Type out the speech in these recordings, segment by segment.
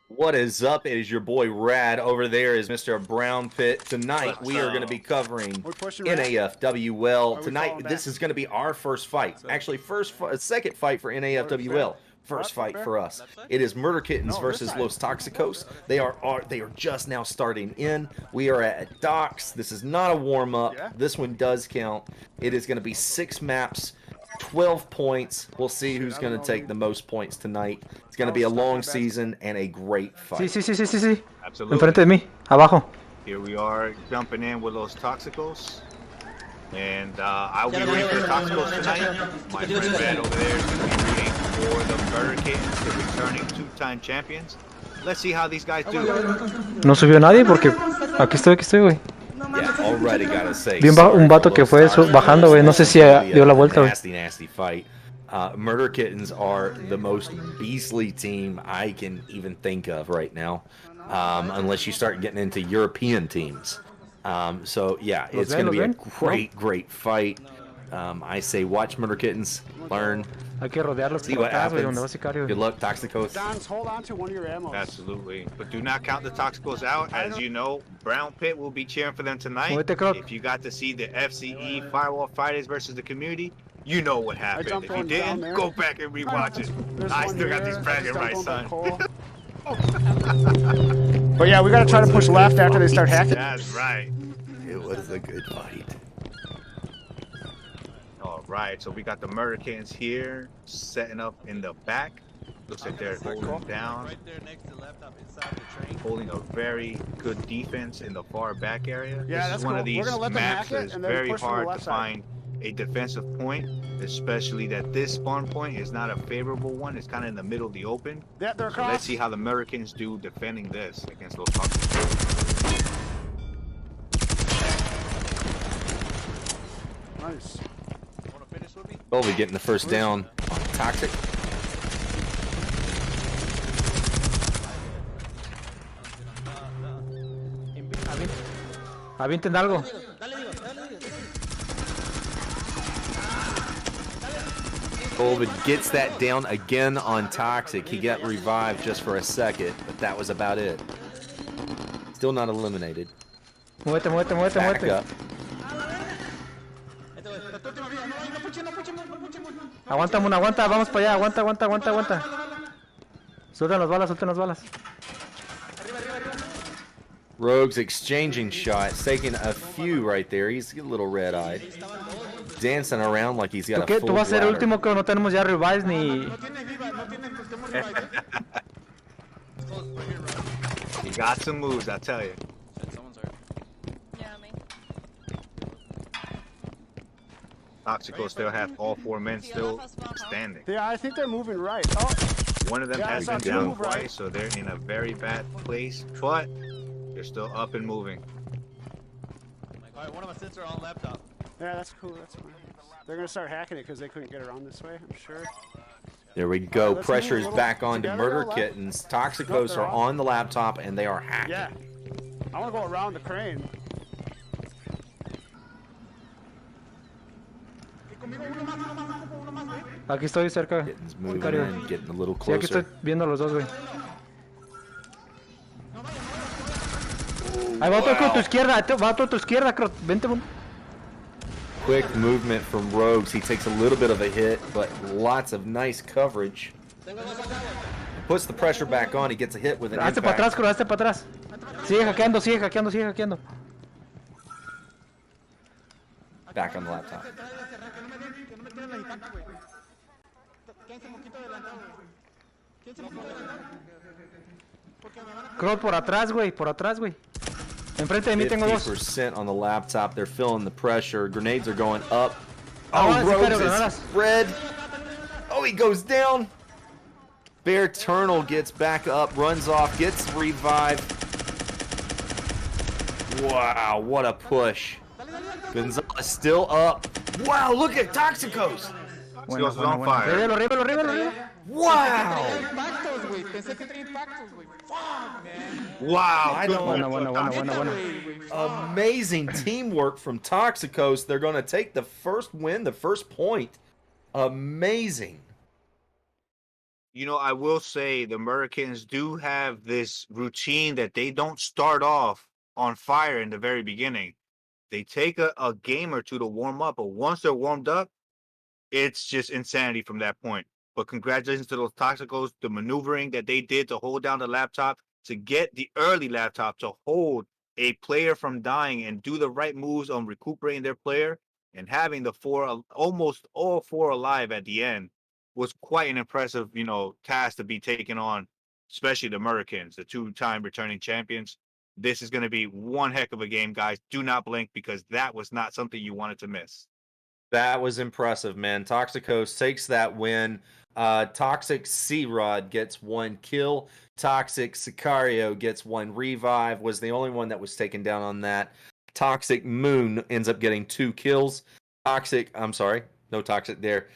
What is up? It is your boy Rad. Over there is Mr. Brown Pit. Tonight we are going to be covering NAFWL. Tonight this is going to be our first fight. Actually, second fight for NAFWL. First fight for us. It is Murder Kittens versus Los Toxicos. They are just now starting in. We are at Docs. This is not a warm up. This one does count. It is going to be 6 maps. 12 points. We'll see who's going to take the most points tonight. It's going to be a long season and a great fight. Sí. Absolutely. Enfrente de mí, abajo. Here we are jumping in with Los Toxicos. And I'll be rooting for the Toxicos tonight. My friend Red over there is going to be rooting for the Murder Kittens, the returning 2-time champions. Let's see how these guys do. No subió nadie porque aquí estoy, güey. Yeah, already gotta say. Vi un vato que fue bajando, güey. No sé si dio la vuelta, güey. Nasty fight. Murder Kittens are the most beastly team I can even think of right now, unless you start getting into European teams. So yeah, it's going to be a great fight. I say watch Murder Kittens, learn. Hay que rodearlos see por what atrás, güey, happens. donde va Sicario. Good luck, Toxicos. Dons, hold on to one of your ammos. Absolutely. But do not count the Toxicos out. As you know, Brown Pit will be cheering for them tonight. If you got to see the FCE Firewall Fridays versus the community, you know what happened. If you didn't, go back and rewatch it. I still got these bragging rights, son. But yeah, we gotta try to push left after they start hacking. That's right. It was a good fight. Alright, so we got the Murder Kittens here, setting up in the back. Looks like they're holding down. Right there next to the laptop inside the train. Holding a very good defense in the far back area. Yeah, this is one of these maps that's very hard to side. find a defensive point, especially that this spawn point is not a favorable one. It's kind of in the middle of the open. Yeah, they're so let's see how the Americans do defending this against those Toxicos. Nice. Want to finish with me? Colby getting the first down on Toxic. Avienten algo. Colby gets that down again on Toxic. He got revived just for a second, but that was about it. Still not eliminated. Muévete. Back up. Aguanta, vamos para allá, aguanta. Suelten las balas. Rogue's exchanging shots, taking a few right there. He's a little red-eyed. Dancing around like he's got a full Tú vas a ser el bladder. último que no tenemos ya revives ni... You got some moves, I tell you. Someone's hurt. Yeah, me. Toxicos still have all 4 men still standing. Yeah, I think they're moving right. Oh, One of them Yeah, has I been saw two down move right. twice, so they're in a very bad place, but they're still up and moving. Alright, one of my sits are on laptop. yeah, that's cool. That's fine. They're gonna start hacking it because they couldn't get around this way. I'm sure. There we go. Let's Pressure move is a little back on to together, Murder go left. Kittens. Toxicos they're are off. on the laptop and they are hacking. Yeah. I want to go around the crane. Aquí estoy cerca. Kittens moving Sicario. in, getting a little Sí, aquí estoy closer. viendo a los dos, güey. Ahí va otro a tu izquierda, Crot. Vente, Quick movement from Rogues. He takes a little bit of a hit, but lots of nice coverage. Puts the pressure back on. He gets a hit with an Hazte para atrás, impact. Crot, hazte para atrás. Sigue hackeando. Back on the laptop. Crot, por atrás, güey. Enfrente de mí tengo dos. 50% on the laptop. They're feeling the pressure. Grenades are going up. Ah, Oh, Sicario, Rogues granadas. is red. Oh, he goes down. Bear Eternal gets back up, runs off, gets revived. Wow, what a push. Gonzalez still up. Wow, look at Toxicos. Toxicos is on fire. Revelo. Wow. Wow, I good don't- one. Bueno. Amazing teamwork from Toxicos. They're going to take the first win, the first point. Amazing. You know, I will say the Americans do have this routine that they don't start off on fire in the very beginning. They take a game or two to warm up, but once they're warmed up, it's just insanity from that point. But congratulations to those Toxicos, the maneuvering that they did to hold down the laptop, to get the early laptop to hold a player from dying and do the right moves on recuperating their player and having the almost all four alive at the end was quite an impressive, task to be taken on, especially the Americans, the two-time returning champions. This is going to be one heck of a game, guys. Do not blink because that was not something you wanted to miss. That was impressive, man. Toxicos takes that win. Toxic C-Rod gets 1 kill. Toxic Sicario gets 1 revive. Was the only one that was taken down on that. Toxic Moon ends up getting 2 kills. No Toxic there.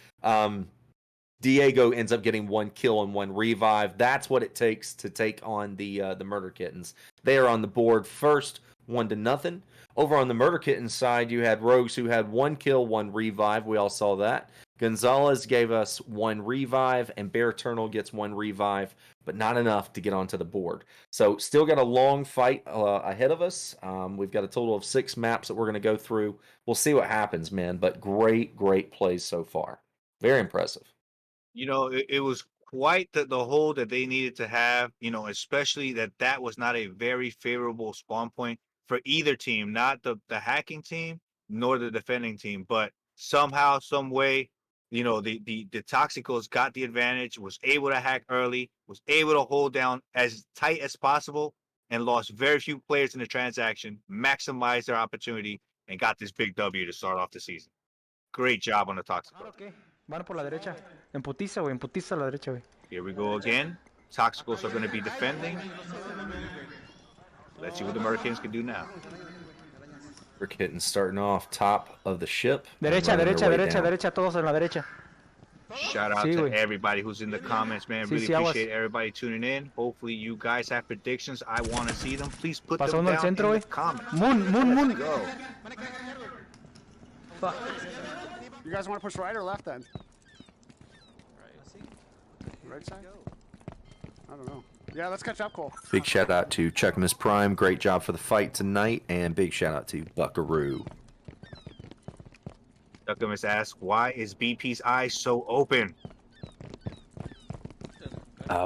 Diego ends up getting 1 kill and 1 revive. That's what it takes to take on the Murder Kittens. They are on the board first, 1-0. Over on the Murder Kittens side, you had Rogues who had 1 kill, 1 revive. We all saw that. Gonzalez gave us 1 revive, and Bear Eternal gets 1 revive, but not enough to get onto the board. So still got a long fight ahead of us. We've got a total of 6 maps that we're going to go through. We'll see what happens, man, but great plays so far. Very impressive. It was quite the hold that they needed to have, especially that was not a very favorable spawn point for either team, not the hacking team nor the defending team. But somehow, some way, the Toxicos got the advantage, was able to hack early, was able to hold down as tight as possible, and lost very few players in the transaction, maximized their opportunity, and got this big W to start off the season. Great job on the Toxicos. Okay. Van por la derecha. En putiza, güey. En putiza a la derecha, güey. Here we go again. Toxicos are going to be defending. Let's see what the Americans can do now. We're Kittens starting off top of the ship. Derecha, todos en la derecha. Shout out to everybody who's in the comments, man. Really appreciate everybody tuning in. Hopefully you guys have predictions. I want to see them. Please put them down in the comments. Moon. Go. Fuck. You guys want to push right or left then? Right side? I don't know. Yeah, let's catch up, Cole. Big shout out to Chuckamus Prime. Great job for the fight tonight. And big shout out to Buckaroo. Chuckamus asks, why is BP's eyes so open?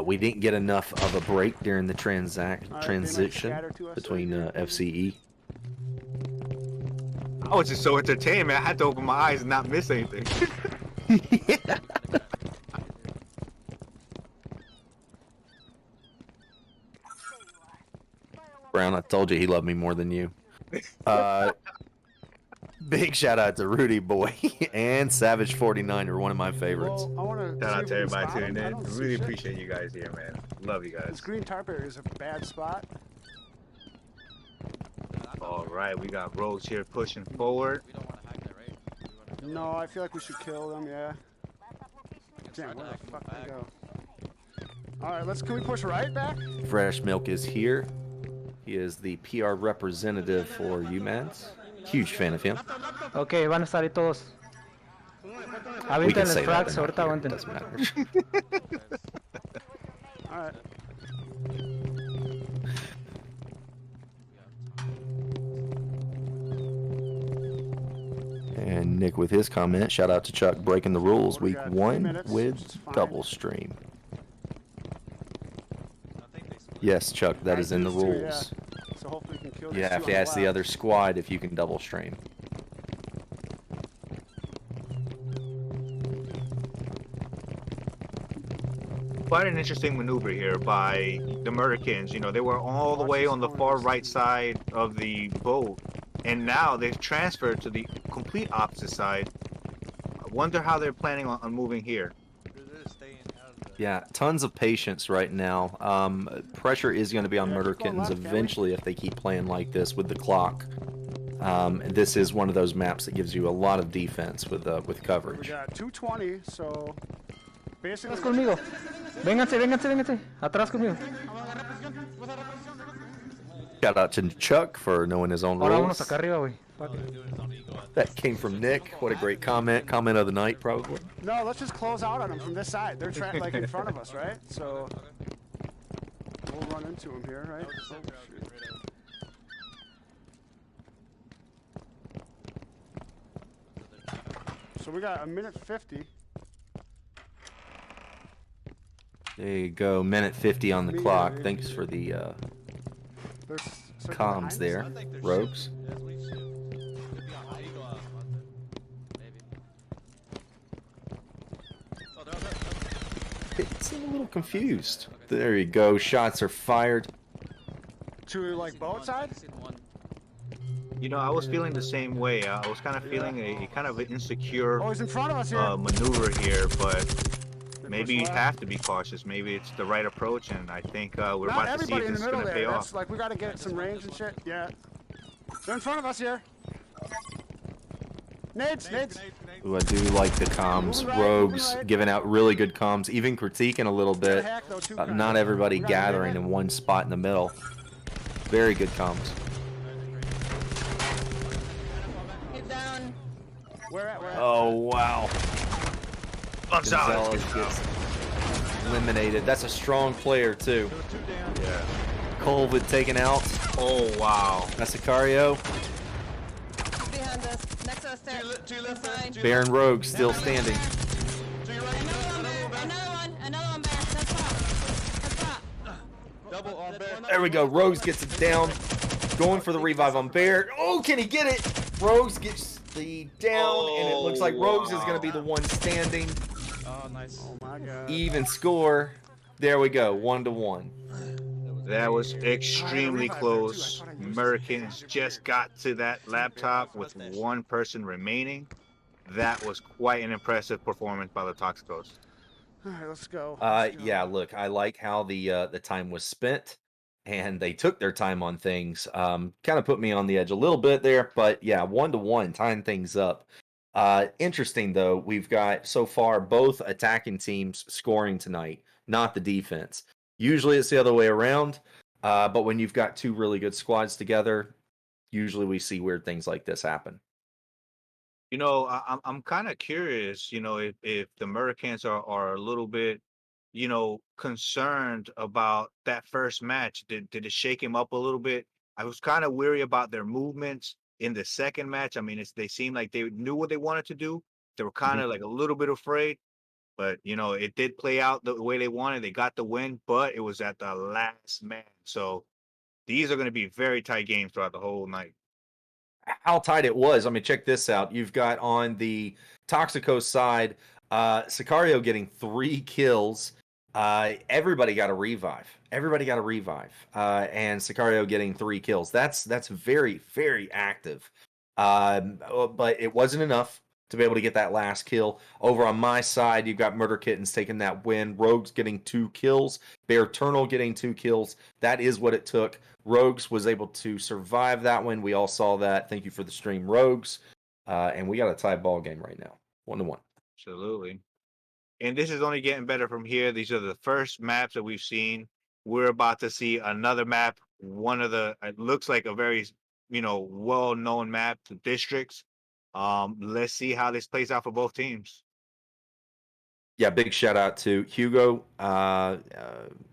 We didn't get enough of a break during the transition between FCE. I was just so entertained, man. I had to open my eyes and not miss anything. Brown, I told you he loved me more than you. Big shout out to Rudy Boy and Savage49 are one of my favorites. Shout out to everybody tuning in. Really appreciate you guys here, man. Love you guys. This green tarp area is a bad spot. All right, we got Rogues here pushing forward. We don't want to hack that, right? No, I feel like we should kill them, yeah. Damn, where the fuck did they go? Alright, can we push right back? Fresh Milk is here. He is the PR representative for UMads. Huge fan of him. Okay, van a estar ahí todos. Avienten los frags, ahorita aguanten. Doesn't matter. Alright. And Nick with his comment, shout out to Chuck breaking the rules week 1 with double stream. Yes, Chuck, that is in the rules. So hopefully we can kill You have to ask the other squad if you can double stream. Quite an interesting maneuver here by the Americans. They were all the way on the far right side of the boat, and now they've transferred to the complete opposite side. I wonder how they're planning on moving here. Yeah, tons of patience right now. Pressure is going to be on Murder Kittens eventually if they keep playing like this with the clock. This is one of those maps that gives you a lot of defense with coverage. We got 220, so basically. Atrás conmigo. Vénganse. Atrás conmigo. Shout out to Chuck for knowing his own Ahora rules. vámonos acá arriba, güey. That came from Nick. What a great comment. Comment of the night, probably. No, let's just close out on them from this side. They're like in front of us, right? So we'll run into them here, right? Oh, so we got a minute 50. There you go. Minute 50 on the clock. Thanks for the comms there, Rogues. It's a little confused. There you go. Shots are fired. To like both sides? You know, I was feeling the same way. I was kind of feeling a kind of an insecure he's in front of us here. Maneuver here, but maybe you have to be cautious. Maybe it's the right approach, and I think we're about to see if this is going to pay off. Like we got to get some range and shit. Yeah. They're in front of us here. Nades. Ooh, I do like the comms. Rogues giving out really good comms, even critiquing a little bit. Not everybody gathering in one spot in the middle. Very good comms. Get down. Where at? Oh, wow. Gonzalez gets eliminated. That's a strong player, too. Yeah. Colvin taken out. Oh, wow. That's Sicario. Behind us. Next to us there. Two left. Baron Rogue still standing. Another one, Bear. That's top. Double on Bear. There we go. Rogues gets it down. Going for the revive on Bear. Oh, can he get it? Rogues gets the down, and it looks like Rogues is going to be the one standing. Oh, nice. Oh my god. Even score. There we go. 1-1. That was extremely close. Americans just got to that laptop with one person remaining. That was quite an impressive performance by the Toxicos. All right, let's go. Yeah, look, I like how the time was spent, and they took their time on things. Kind of put me on the edge a little bit there, but yeah, 1-1, tying things up. Interesting though, we've got so far both attacking teams scoring tonight, not the defense. Usually it's the other way around, but when you've got two really good squads together, usually we see weird things like this happen. You know, I'm kind of curious, you know, if the Americans are a little bit, you know, concerned about that first match. Did it shake him up a little bit? I was kind of weary about their movements in the second match. I mean, they seemed like they knew what they wanted to do. They were kind of like a little bit afraid. But, you know, it did play out the way they wanted. They got the win, but it was at the last man. So these are going to be very tight games throughout the whole night. How tight it was. I mean, check this out. You've got on the Toxicos side, Sicario getting 3 kills. Everybody got a revive. And Sicario getting 3 kills. That's very, very active. But it wasn't enough to be able to get that last kill. Over on my side, you've got Murder Kittens taking that win. Rogues getting 2 kills. Bear Eternal getting 2 kills. That is what it took. Rogues was able to survive that one. We all saw that. Thank you for the stream, Rogues. And we got a tie ball game right now. 1-1. Absolutely. And this is only getting better from here. These are the first maps that we've seen. We're about to see another map. One of the, it looks like a very, you know, well-known map, the districts. Let's see how this plays out for both teams. Yeah, big shout out to Hugo,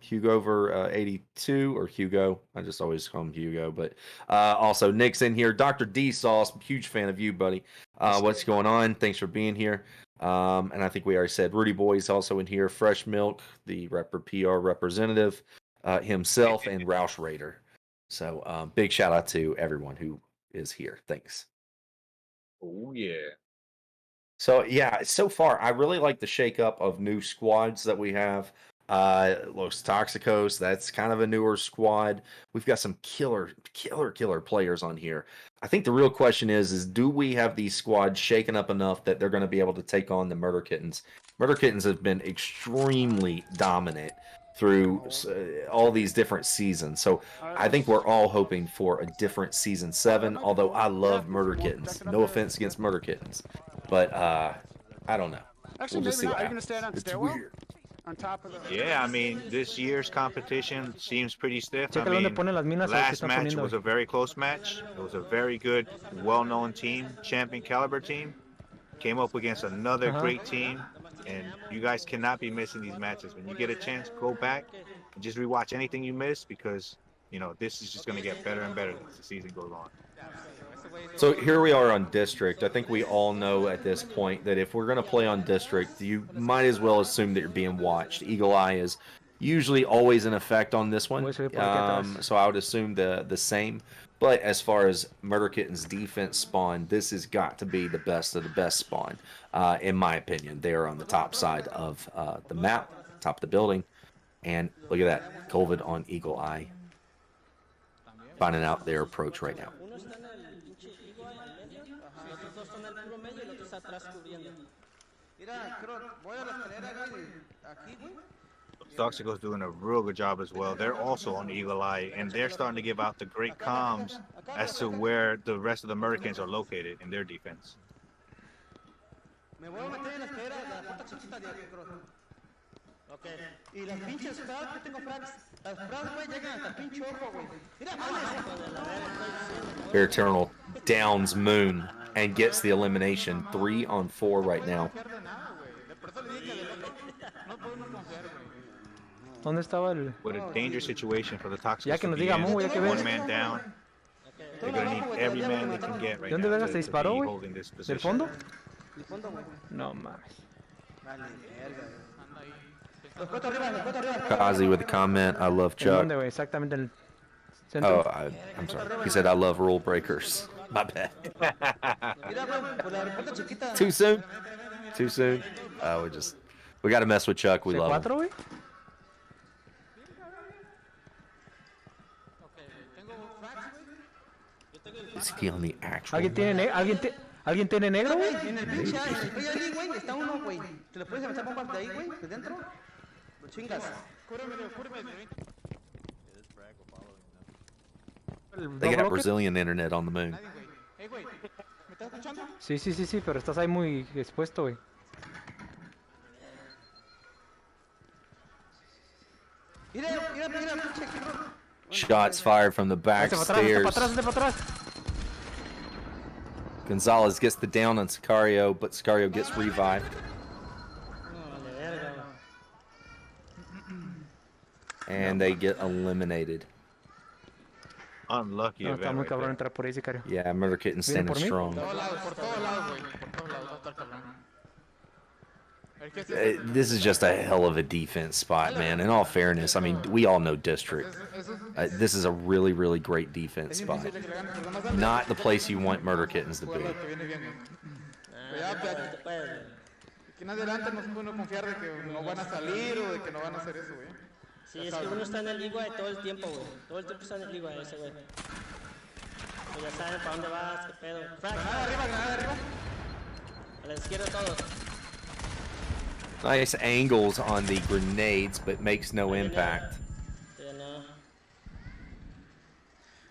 Hugo over 82 or Hugo. I just always call him Hugo, but also Nick's in here. Dr. D Sauce, huge fan of you, buddy. What's going on? Thanks for being here. And I think we already said Rudy Boy's also in here. Fresh Milk, the PR representative himself, and Roush Raider. So big shout out to everyone who is here. Thanks. Oh, yeah. So, yeah, so far, I really like the shakeup of new squads that we have. Los Toxicos, that's kind of a newer squad. We've got some killer players on here. I think the real question is do we have these squads shaken up enough that they're going to be able to take on the Murder Kittens? Murder Kittens have been extremely dominant through all these different seasons. So I think we're all hoping for a different season 7, although I love Murder Kittens. No offense against Murder Kittens. But I don't know. Actually, we'll just see what Are you going to stand on It's stairwell? weird. On top of the... Yeah, I mean, this year's competition seems pretty stiff. I Checa dónde mean, ponen las minas a ver qué last están match poniendo, was a güey. very close match. It was a very good, well-known team, champion caliber team. Came up against another great team, and you guys cannot be missing these matches. When you get a chance, go back and just rewatch anything you missed, because, you know, this is just going to get better and better as the season goes on. So here we are on District. I think we all know at this point that if we're going to play on District, you might as well assume that you're being watched. Eagle Eye is usually always in effect on this one, so I would assume the same. But as far as Murder Kitten's defense spawn, this has got to be the best of the best spawn, in my opinion. They're on the top side of the map, top of the building, and look at that, COVID on Eagle Eye, finding out their approach right now. Toxicos doing a real good job as well. They're also on Eagle Eye, and they're starting to give out the great comms as to where the rest of the Americans are located in their defense. Bear Eternal downs Moon and gets the elimination. 3 on 4 right now. ¿Dónde estaba el...? What a dangerous situation for the Toxicos. Ya que nos diga Mu, ya que ves. One man down. They're going to need every man they can get right ¿De dónde now verga se disparó, güey? holding this ¿Del position. fondo? No mames. Kazi with a comment. I love Chuck. ¿Dónde, güey? Exactamente en el centro. Oh, I'm sorry. He said I love rule breakers. My bad. Too soon? Too soon? We got to mess with Chuck. We love him. Is he on the actual? ¿Alguien tiene negro, güey? En el pinche ahí, güey, está uno, güey. ¿Te lo puedes aventar bombas de ahí, güey? ¿De dentro? Lo chingas. They got Brazilian internet on the moon. Sí, pero estás ahí muy expuesto, güey. Mira, pinche. Shots fired from the back stairs. Gonzalez gets the down on Sicario, but Sicario gets revived. And they get eliminated. Unlucky event right there. Yeah, Murder Kitten standing strong. This is just a hell of a defense spot, man. In all fairness, I mean, we all know District. This is a really, really great defense spot. Not the place you want Murder Kittens to be. Sí, es que uno está en el Ligua todo el tiempo, güey. Todo el tiempo está en el Ligua ese, güey. Pues ya saben para dónde vas, qué pedo. Granada arriba. A la izquierda todos. Nice angles on the grenades, but makes no impact.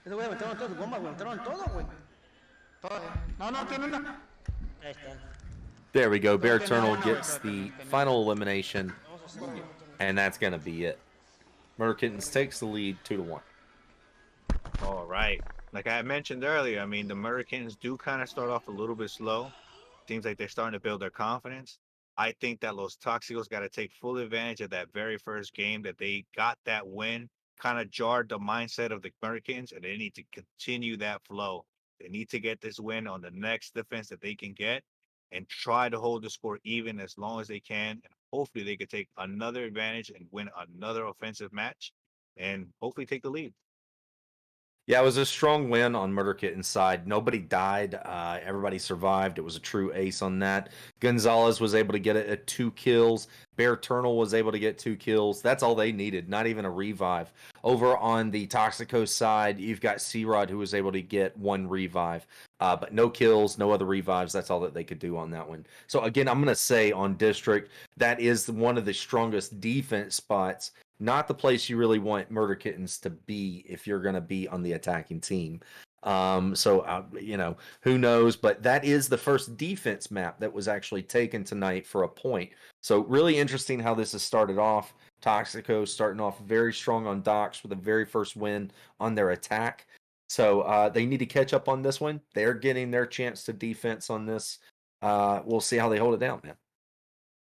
Ese güey aventaron todas sus bombas, güey. Aventaron todo, güey. No, tiene una. Ahí está. There we go. Bear Eternal gets the final elimination, and that's going to be it. Murder Kittens takes the lead 2-1. All right. Like I mentioned earlier, I mean, the Murder Kittens do kind of start off a little bit slow. Seems like they're starting to build their confidence. I think that Los Toxicos got to take full advantage of that very first game that they got that win, kind of jarred the mindset of the Murder Kittens, and they need to continue that flow. They need to get this win on the next defense that they can get and try to hold the score even as long as they can. And hopefully they could take another advantage and win another offensive match and hopefully take the lead. Yeah, it was a strong win on Murder Kitten's side. Nobody died. Everybody survived. It was a true ace on that. Gonzalez was able to get it at 2 kills. Bear Eternal was able to get 2 kills. That's all they needed, not even a revive. Over on the Toxicos side, you've got C-Rod, who was able to get 1 revive. But no kills, no other revives. That's all that they could do on that one. So, again, I'm going to say on District, that is one of the strongest defense spots. Not the place you really want Murder Kittens to be if you're going to be on the attacking team. You know, who knows? But that is the first defense map that was actually taken tonight for a point. So really interesting how this has started off. Toxicos starting off very strong on docks with the very first win on their attack. So they need to catch up on this one. They're getting their chance to defense on this. We'll see how they hold it down, man.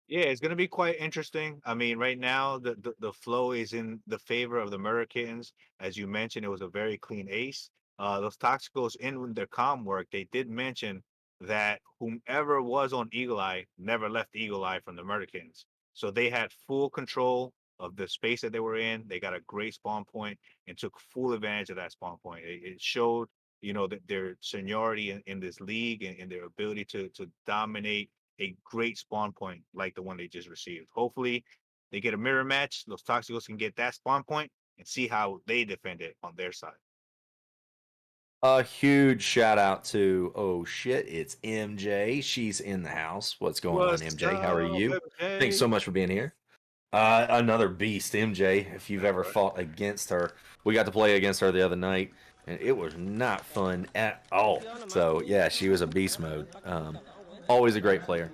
Yeah, it's gonna be quite interesting. I mean, right now the flow is in the favor of the Murder Kittens. As you mentioned, it was a very clean ace. Those Toxicos in their comm work, they did mention that whomever was on Eagle Eye never left Eagle Eye from the Murder Kittens. So they had full control of the space that they were in. They got a great spawn point and took full advantage of that spawn point. It showed, you know, that their seniority in this league and their ability to dominate a great spawn point like the one they just received. Hopefully, they get a mirror match. Those Toxicos can get that spawn point and see how they defend it on their side. A huge shout out to, oh shit, it's MJ. She's in the house. What's going on, MJ? How are you? MJ? Thanks so much for being here. Another beast, MJ. If you've ever fought against her, we got to play against her the other night, and it was not fun at all. So yeah, she was a beast mode. Always a great player.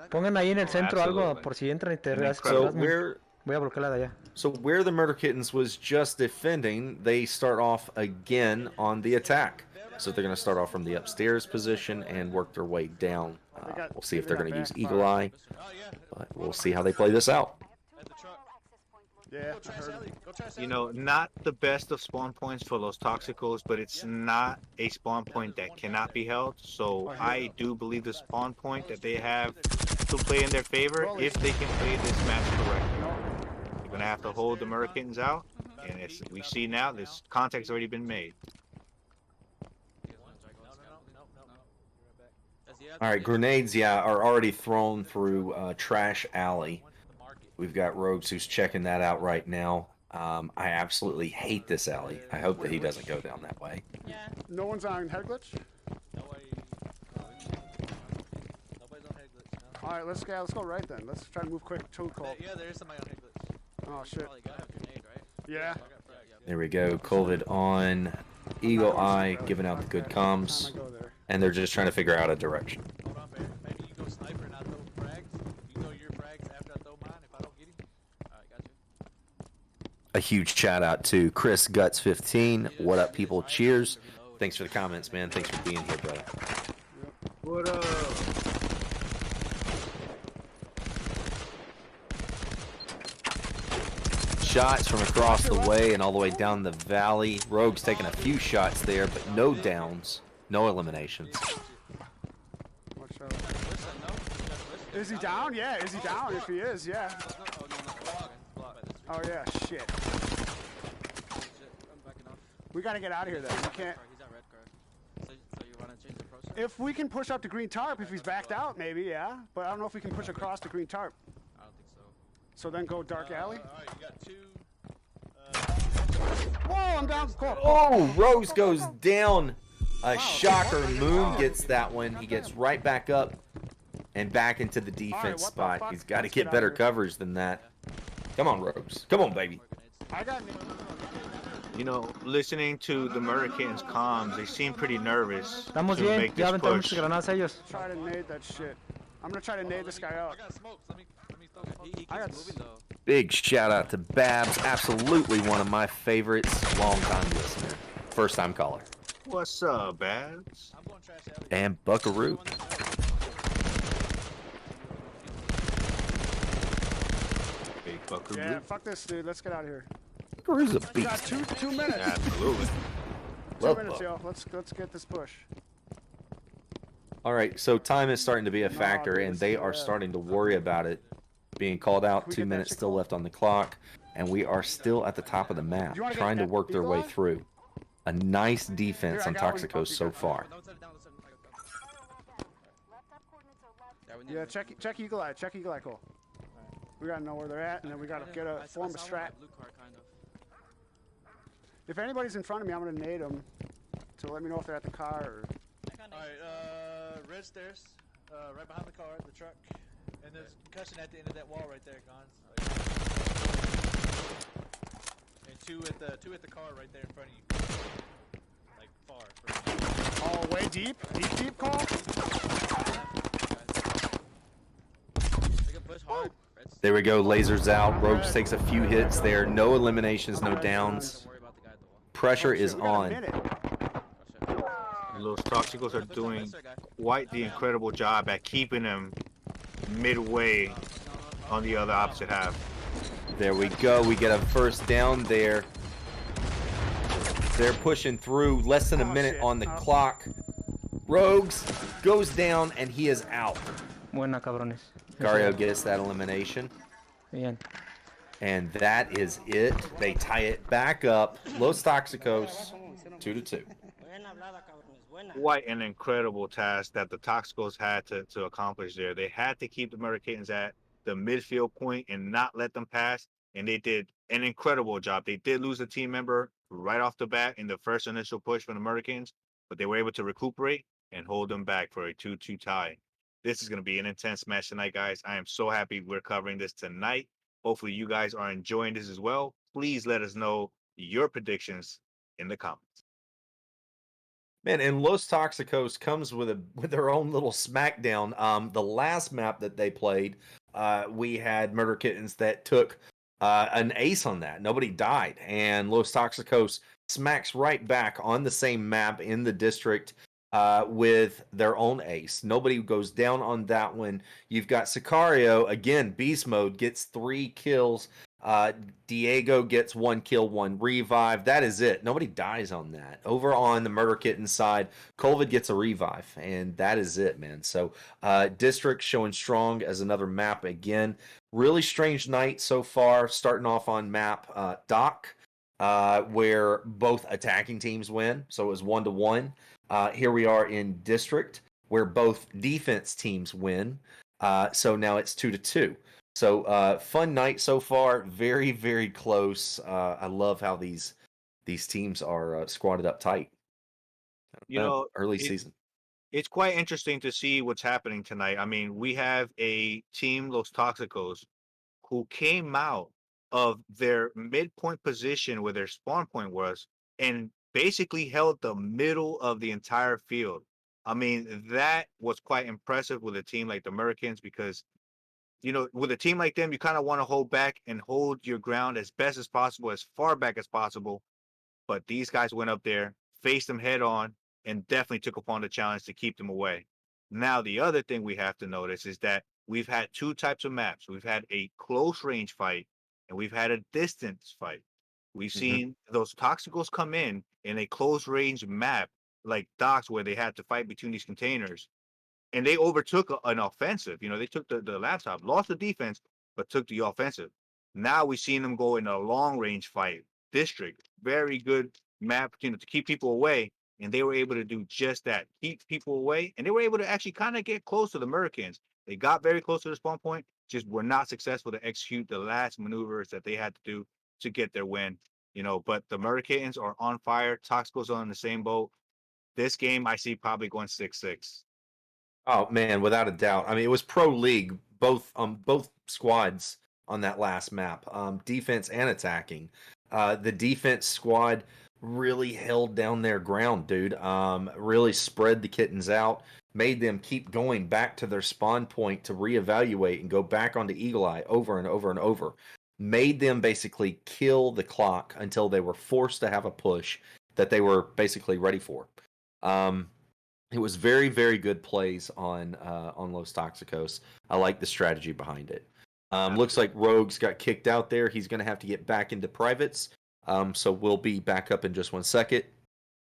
Pongan ahí en el centro algo por si entran y te reas. Voy a bloquear la de allá. So where the Murder Kittens was just defending, they start off again on the attack. So they're going to start off from the upstairs position and work their way down. We'll see if they're going to use Eagle Eye, but we'll see how they play this out. Yeah. You know, not the best of spawn points for Los Toxicos, but it's not a spawn point that cannot be held. So I do believe the spawn point that they have to play in their favor if they can play this match correctly. You're gonna have to hold the Murder Kittens out, and as we see now, this contact's already been made. All right, grenades, are already thrown through Trash Alley. We've got Rogues who's checking that out right now. I absolutely hate this alley. I hope that he doesn't go down that way. Yeah. No one's on head glitch? Nobody's on head glitch, no. Alright, let's go right then. Let's try to move quick. Too cold. Yeah, there is somebody on head glitch. Oh shit. Probably got a grenade, right? Yeah. There we go. COVID on Eagle Eye, giving out the good comms. And they're just trying to figure out a direction. Hold on, Bear. Maybe you go sniper and I throw frags. You throw your frags after I throw mine if I don't get him. Alright, got you. A huge shout out to Chris Guts 15. What up, people? Cheers. Thanks for the comments, man. Thanks for being here, brother. What up? Shots from across the way and all the way down the valley. Rogue's taking a few shots there, but no downs, no eliminations. Is he down? Yeah, is he down? If he is, yeah. Oh yeah, shit. We gotta get out of here then. We can't. If we can push up the green tarp, if he's backed out, maybe, yeah. But I don't know if we can push across the green tarp. I don't think so. So then go dark alley. Alright, you got two. Whoa, I'm down. Cool. Oh, Rose goes down. A shocker. Moon gets that one. He gets right back up and back into the defense spot. He's got to get better coverage than that. Come on, Rogues. Come on, baby. I got. You know, listening to the Murder Kittens comms, they seem pretty nervous Estamos to bien. make Ya this aventaron push. muchas granadas a ellos. Try to nade that shit. I'm gonna try to nade this guy out. I got smokes. Let me throw some. I got. Big shout out to Babs. Absolutely one of my favorites. Long time listener. First time caller. What's up, Babs? I'm going trash alley. And Buckaroo. Big Buckaroo. Yeah, fuck this, dude. Let's get out of here. Buckaroo's a We got beast. two minutes. Absolutely. 2 minutes, yo. Let's get this push. All right, so time is starting to be a factor, and they are starting to worry about it being called out. 2 minutes still left on the clock, and we are still at the top of the map, trying to work their way through. A nice defense on Toxicos so far. Yeah, check Eagle Eye. Check Eagle Eye, Cole. We gotta know where they're at, and then we gotta get a form a strat. If anybody's in front of me, I'm gonna nade them to let me know if they're at the car or. Alright, red stairs, right behind the car, the truck, and there's concussion at the end of that wall right there, Gons. And two at the car right there in front of you. Like far. Oh, way deep? Deep call? There we go, lasers out. Rogues takes a few hits there. No eliminations, no downs. Pressure is on. Los Toxicos are doing quite the incredible job at keeping them midway on the other opposite half. There we go. We get a first down there. They're pushing through. Less than a minute on the clock. Rogues goes down, and he is out. Buena, cabrones. Gario gets that elimination. Bien. And that is it. They tie it back up. Los Toxicos, 2-2. Quite an incredible task that the Toxicos had to accomplish there. They had to keep the Murdercatons at the midfield point and not let them pass, and they did an incredible job. They did lose a team member right off the bat in the first initial push from the Murdercatons, but they were able to recuperate and hold them back for a 2-2 tie. This is going to be an intense match tonight, guys. I am so happy we're covering this tonight. Hopefully you guys are enjoying this as well. Please let us know your predictions in the comments. Man, and Los Toxicos comes with their own little smackdown. The last map that they played, we had Murder Kittens that took an ace on that. Nobody died, and Los Toxicos smacks right back on the same map in the district with their own ace. Nobody goes down on that one. You've got Sicario, again, beast mode, gets 3 kills. Diego gets 1 kill, 1 revive. That is it. Nobody dies on that. Over on the Murder Kitten side, Colvid gets a revive, and that is it, man. So District showing strong as another map again. Really strange night so far, starting off on map Dock, where both attacking teams win. So it was 1-1. Here we are in District, where both defense teams win. So now it's 2-2. So fun night so far. Very, very close. I love how these teams are squatted up tight. You know, early season. It's quite interesting to see what's happening tonight. I mean, we have a team, Los Toxicos, who came out of their midpoint position where their spawn point was and basically held the middle of the entire field. I mean, that was quite impressive with a team like the Americans because, you know, with a team like them, you kind of want to hold back and hold your ground as best as possible, as far back as possible. But these guys went up there, faced them head on, and definitely took upon the challenge to keep them away. Now, the other thing we have to notice is that we've had 2 types of maps. We've had a close range fight, and we've had a distance fight. We've seen those Toxicos come in a close range map like Docks, where they had to fight between these containers. And they overtook an offensive. You know, they took the laptop, lost the defense, but took the offensive. Now we've seen them go in a long range fight. District, very good map, you know, to keep people away. And they were able to do just that, keep people away. And they were able to actually kind of get close to the Americans. They got very close to the spawn point, just were not successful to execute the last maneuvers that they had to do to get their win. You know, but the Murdercatons are on fire. Toxicos are on the same boat. This game, I see probably going 6-6. Oh man, without a doubt. I mean, it was pro league, both squads on that last map, defense and attacking. The defense squad really held down their ground, dude. Really spread the Kittens out, made them keep going back to their spawn point to reevaluate and go back onto Eagle Eye over and over and over. Made them basically kill the clock until they were forced to have a push that they were basically ready for. It was very, very good plays on Los Toxicos. I like the strategy behind it. Looks like Rogues got kicked out there. He's going to have to get back into privates. So we'll be back up in just 1 second.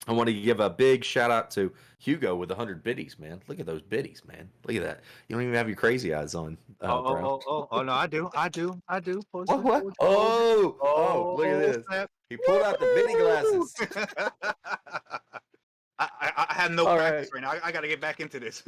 I want to give a big shout out to Hugo with 100 biddies, man. Look at those biddies, man. Look at that. You don't even have your crazy eyes on. No, I do. What? Oh, look at this. Snap. He pulled out the biddy glasses. I have no practice right now. I got to get back into this.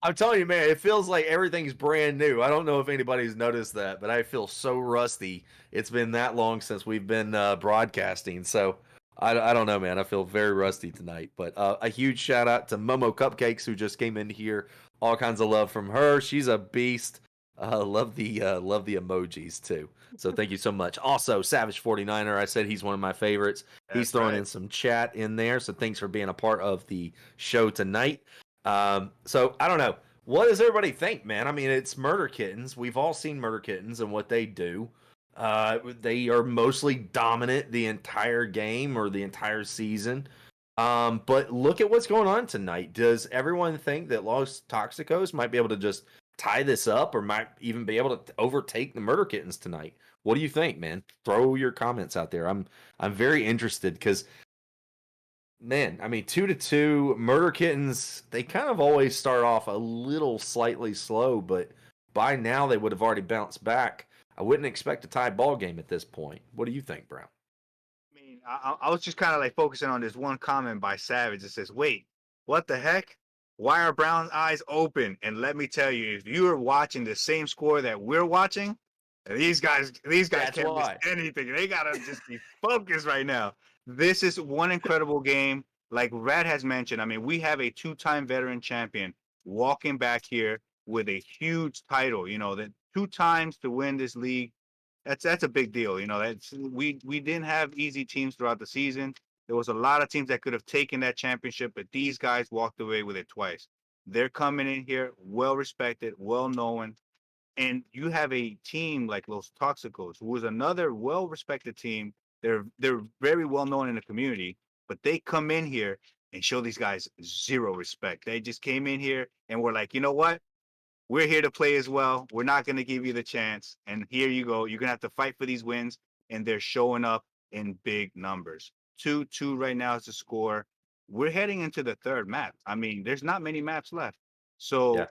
I'm telling you, man, it feels like everything's brand new. I don't know if anybody's noticed that, but I feel so rusty. It's been that long since we've been broadcasting. So I don't know, man. I feel very rusty tonight. But a huge shout out to Momo Cupcakes, who just came in here. All kinds of love from her. She's a beast. Love the emojis too. So thank you so much. Also, Savage 49er, I said he's one of my favorites. He's throwing in some chat in there. So thanks for being a part of the show tonight. So I don't know. What does everybody think, man? I mean, it's Murder Kittens. We've all seen Murder Kittens and what they do. They are mostly dominant the entire game or the entire season. But look at what's going on tonight. Does everyone think that Los Toxicos might be able to just tie this up or might even be able to overtake the Murder Kittens tonight? What do you think, man? Throw your comments out there. I'm very interested because, man, I mean, 2-2 Murder Kittens, they kind of always start off a little slightly slow, but by now they would have already bounced back. I wouldn't expect a tie ball game at this point. What do you think, Brown? I mean, I was just kind of like focusing on this one comment by Savage. It says, wait, what the heck? Why are Brown's eyes open? And let me tell you, if you are watching the same score that we're watching, these guys can't miss anything. They gotta just be focused right now. This is one incredible game. Like Rad has mentioned, I mean, we have a 2-time veteran champion walking back here with a huge title. You know, that 2 times to win this league. That's a big deal. You know, that's we didn't have easy teams throughout the season. There was a lot of teams that could have taken that championship, but these guys walked away with it twice. They're coming in here well respected, well known, and you have a team like Los Toxicos, who is another well respected team. They're very well known in the community, but they come in here and show these guys zero respect. They just came in here and were like, you know what? We're here to play as well. We're not going to give you the chance. And here you go. You're going to have to fight for these wins. And they're showing up in big numbers. 2-2 right now is the score. We're heading into the third map. I mean, there's not many maps left. So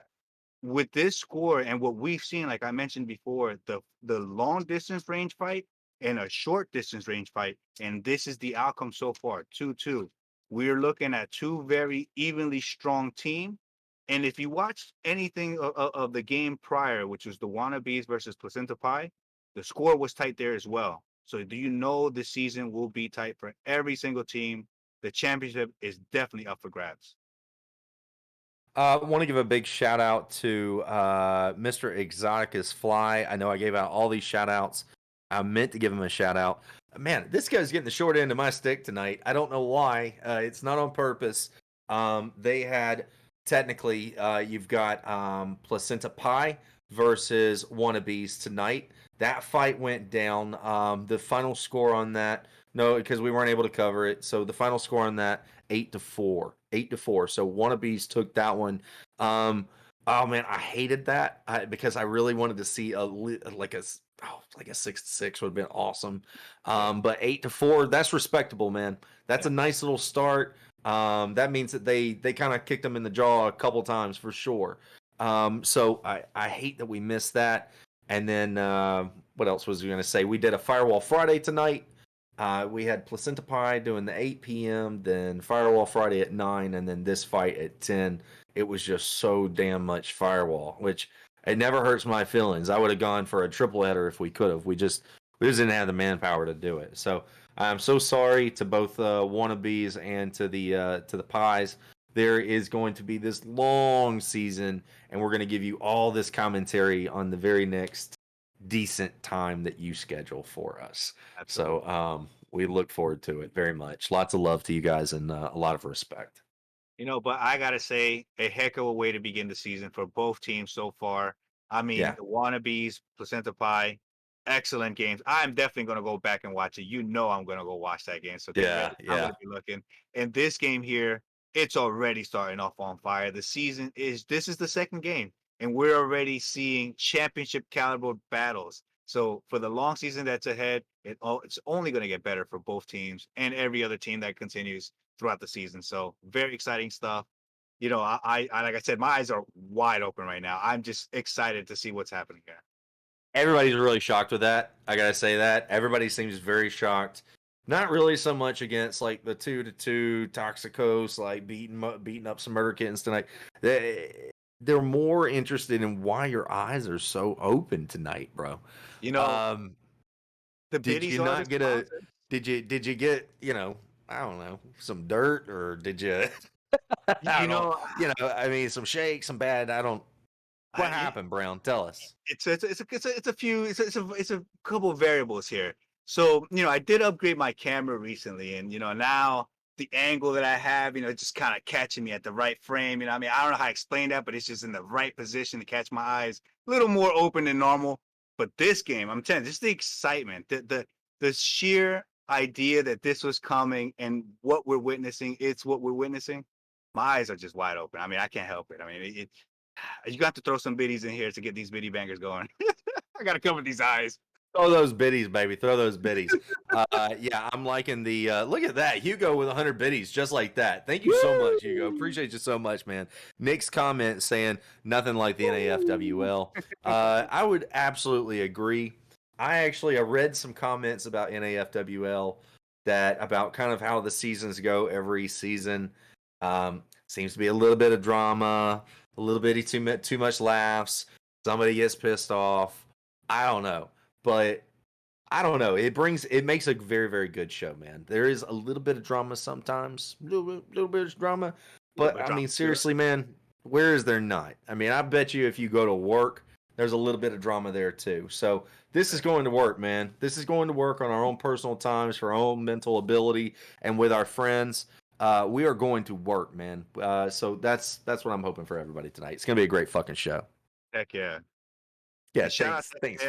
with this score and what we've seen, like I mentioned before, the long distance range fight and a short distance range fight. And this is the outcome so far, 2-2. We're looking at 2 very evenly strong teams. And if you watch anything of the game prior, which was the Wannabes versus Placenta Pie, the score was tight there as well. So do you know this season will be tight for every single team? The championship is definitely up for grabs. I want to give a big shout out to Mr. Exoticus Fly. I know I gave out all these shout outs. I meant to give him a shout out. Man, this guy's getting the short end of my stick tonight. I don't know why. It's not on purpose. They had... Technically, you've got Placenta Pie versus Wannabes tonight. That fight went down. The final score on that, no, because we weren't able to cover it. So the final score on that, 8-4. 8-4. So Wannabes took that one. Oh man, I hated that because I really wanted to see like a 6-6 would have been awesome. But 8-4, that's respectable, man. That's a nice little start. That means that they kind of kicked them in the jaw a couple times for sure. So I hate that we missed that. And then what else was we going to say? We did a Firewall Friday tonight. We had Placenta Pie doing the 8 p.m., then Firewall Friday at 9, and then this fight at 10. It was just so damn much Firewall, which it never hurts my feelings. I would have gone for a triple header if we could have. We just didn't have the manpower to do it. So I'm so sorry to both Wannabes and to the Pies. There is going to be this long season, and we're going to give you all this commentary on the very next decent time that you schedule for us. Absolutely. So we look forward to it very much. Lots of love to you guys and a lot of respect. You know, but I got to say, a heck of a way to begin the season for both teams so far. I mean, the Wannabes, Placenta Pie, excellent games. I'm definitely going to go back and watch it. You know I'm going to go watch that game. So I'm going to be looking. And this game here, it's already starting off on fire. This is the second game, and we're already seeing championship caliber battles. So for the long season that's ahead, it's only going to get better for both teams and every other team that continues throughout the season. So very exciting stuff. You know, I like I said, my eyes are wide open right now. I'm just excited to see what's happening here. Everybody's really shocked with that. I gotta say that. Everybody seems very shocked. Not really so much against like the 2-2 Toxicos, like beating up some Murder Kittens tonight. They're more interested in why your eyes are so open tonight, bro. You know, did you not get a? Did you get, you know, I don't know, some dirt, or did you? I mean, some shake, some bad. I don't. What happened, Brown? Tell us. It's a couple of variables here. So, I did upgrade my camera recently, and now the angle that I have, it's just kind of catching me at the right frame. I mean, I don't know how to explain that, but it's just in the right position to catch my eyes, a little more open than normal. But this game, I'm telling you, just the excitement, the sheer idea that this was coming and what we're witnessing, it's what we're witnessing. My eyes are just wide open. I mean, I can't help it. I mean, you got to throw some biddies in here to get these biddy bangers going. I got to cover these eyes. Throw those biddies, baby. Throw those biddies. Yeah, I'm liking the look at that. Hugo with 100 biddies just like that. Thank you so much, Hugo. Appreciate you so much, man. Nick's comment saying nothing like the NAFWL. I would absolutely agree. I read some comments about NAFWL about kind of how the seasons go every season. Seems to be a little bit of drama, a little bit too much laughs. Somebody gets pissed off. I don't know. But I don't know. It makes a very, very good show, man. There is a little bit of drama sometimes, little bit of drama. But I mean, seriously, man, where is there not? I mean, I bet you if you go to work, there's a little bit of drama there too. So this is going to work, man. This is going to work on our own personal times for our own mental ability and with our friends. We are going to work, man. So that's what I'm hoping for everybody tonight. It's gonna be a great fucking show. Heck yeah. Yeah, thanks,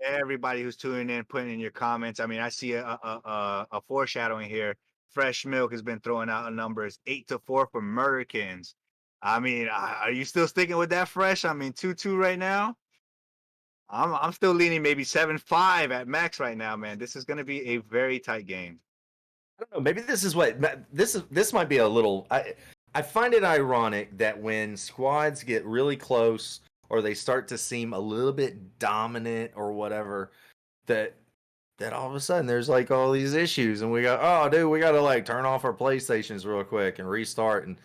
everybody who's tuning in, putting in your comments. I mean, I see a foreshadowing here. Fresh Milk has been throwing out numbers 8-4 for Murderkins. I mean, are you still sticking with that, Fresh? I mean, 2-2 right now. I'm still leaning maybe 7-5 at max right now, man. This is going to be a very tight game. I don't know. Maybe this might be a little. I find it ironic that when squads get really close, or they start to seem a little bit dominant or whatever, that all of a sudden there's like all these issues and we got to like turn off our PlayStations real quick and restart. And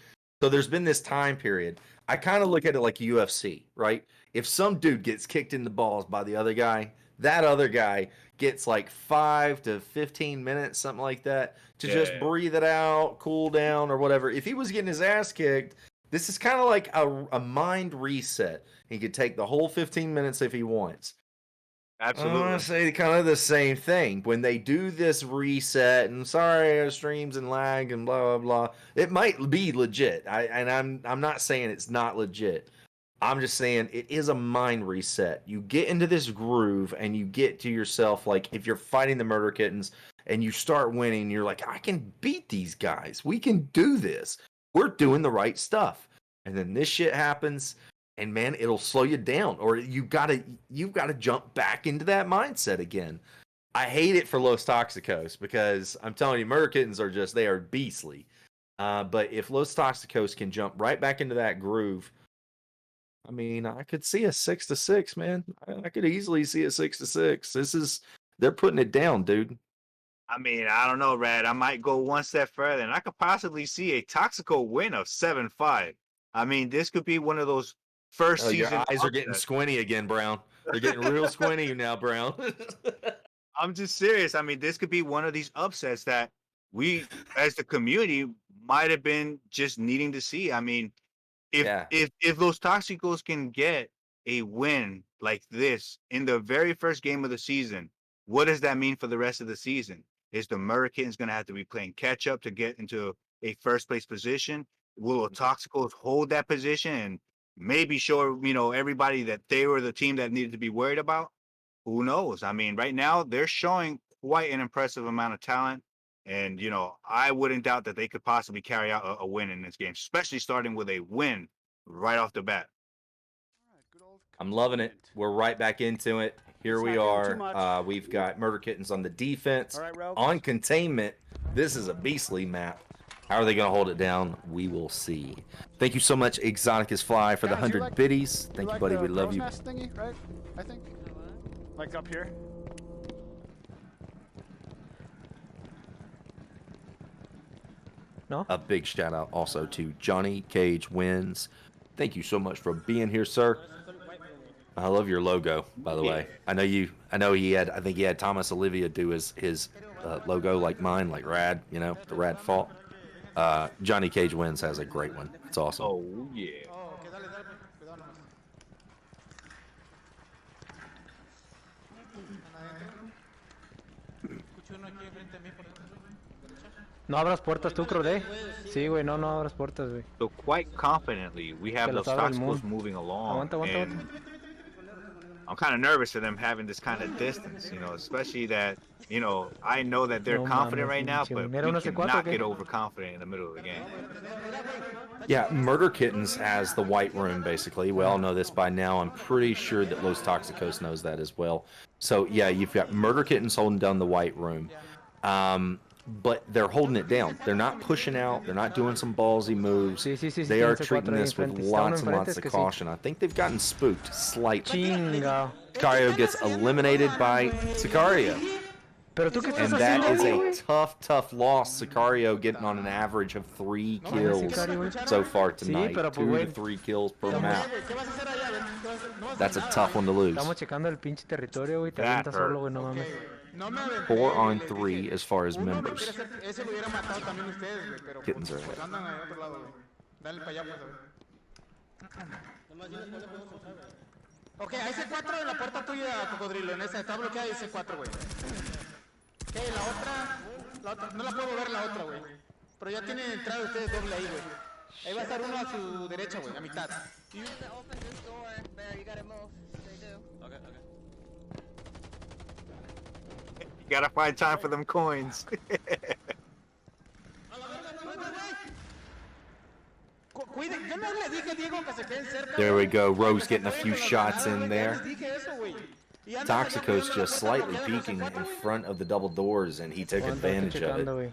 so there's been this time period. I kind of look at it like UFC, right? If some dude gets kicked in the balls by the other guy, that other guy gets like 5 to 15 minutes, something like that, to just breathe it out, cool down or whatever. If he was getting his ass kicked, this is kind of like a mind reset. He could take the whole 15 minutes if he wants. Absolutely. I want to say kind of the same thing. When they do this reset, and sorry, streams and lag and blah, blah, blah, it might be legit. I'm not saying it's not legit. I'm just saying it is a mind reset. You get into this groove and you get to yourself, like if you're fighting the Murder Kittens and you start winning, you're like, I can beat these guys. We can do this. We're doing the right stuff. And then this shit happens, and man, it'll slow you down, or you've got to jump back into that mindset again. I hate it for Los Toxicos because I'm telling you, Murder Kittens they are beastly. But if Los Toxicos can jump right back into that groove, I mean, I could see a 6-6, man. I could easily see a 6-6. They're putting it down, dude. I mean, I don't know, Rad. I might go one step further, and I could possibly see a Toxico win of 7-5. I mean, this could be one of those first season. Your eyes are getting squinty again, Brown. They're getting real squinty now, Brown. I'm just serious. I mean, this could be one of these upsets that we, as the community, might have been just needing to see. I mean, if those Toxicos can get a win like this in the very first game of the season, what does that mean for the rest of the season? Is the Murder Kittens going to have to be playing catch up to get into a first place position? Will the Toxicos hold that position and maybe show everybody that they were the team that needed to be worried about? Who knows? I mean, right now they're showing quite an impressive amount of talent, and I wouldn't doubt that they could possibly carry out a win in this game, especially starting with a win right off the bat. I'm loving it. We're right back into it. Here we are. We've got Murder Kittens on the defense. On containment, this is a beastly map. How are they going to hold it down? We will see. Thank you so much, Exoticus Fly, for the 100 biddies. Thank you, buddy. We love you. Thingy, right? I think. Like up here. No? A big shout out also to Johnny Cage Wins. Thank you so much for being here, sir. I love your logo, by the way. I think he had Thomas Olivia do his logo like mine, like Rad, the Rad Fault. Johnny Cage Wins has a great one. It's awesome. Oh, yeah. No abras puertas tú, Crode. Sí, güey, no abras puertas, güey. So quite confidently, we have those Toxicos moving along. Aguanta. I'm kind of nervous of them having this kind of distance, you know, especially that, you know, I know that they're confident right now, but we cannot get overconfident in the middle of the game. Yeah, Murder Kittens has the white room, basically. We all know this by now. I'm pretty sure that Los Toxicos knows that as well. So, yeah, you've got Murder Kittens holding down the white room. But they're holding it down. They're not pushing out. They're not doing some ballsy moves. They are treating this with lots and lots of caution. I think they've gotten spooked slightly. Sicario gets eliminated by Sicario. And that is a tough loss. Sicario getting on an average of 3 kills so far tonight. 2 to 3 kills per map. That's a tough one to lose. 4 on 3 as far as members. Kittens are ahead. Ok, hay C4 en la puerta tuya, Cocodrilo. En esa está bloqueada y C4, güey. Ok, la otra. No la puedo ver la otra, güey. Pero ya tienen entrada ustedes doble ahí, güey. Ahí va a estar uno a su derecha, güey, a mitad. You gotta find time for them coins. There we go. Rogue's getting a few shots in there. Toxicos just slightly peeking in front of the double doors, and he took advantage of it.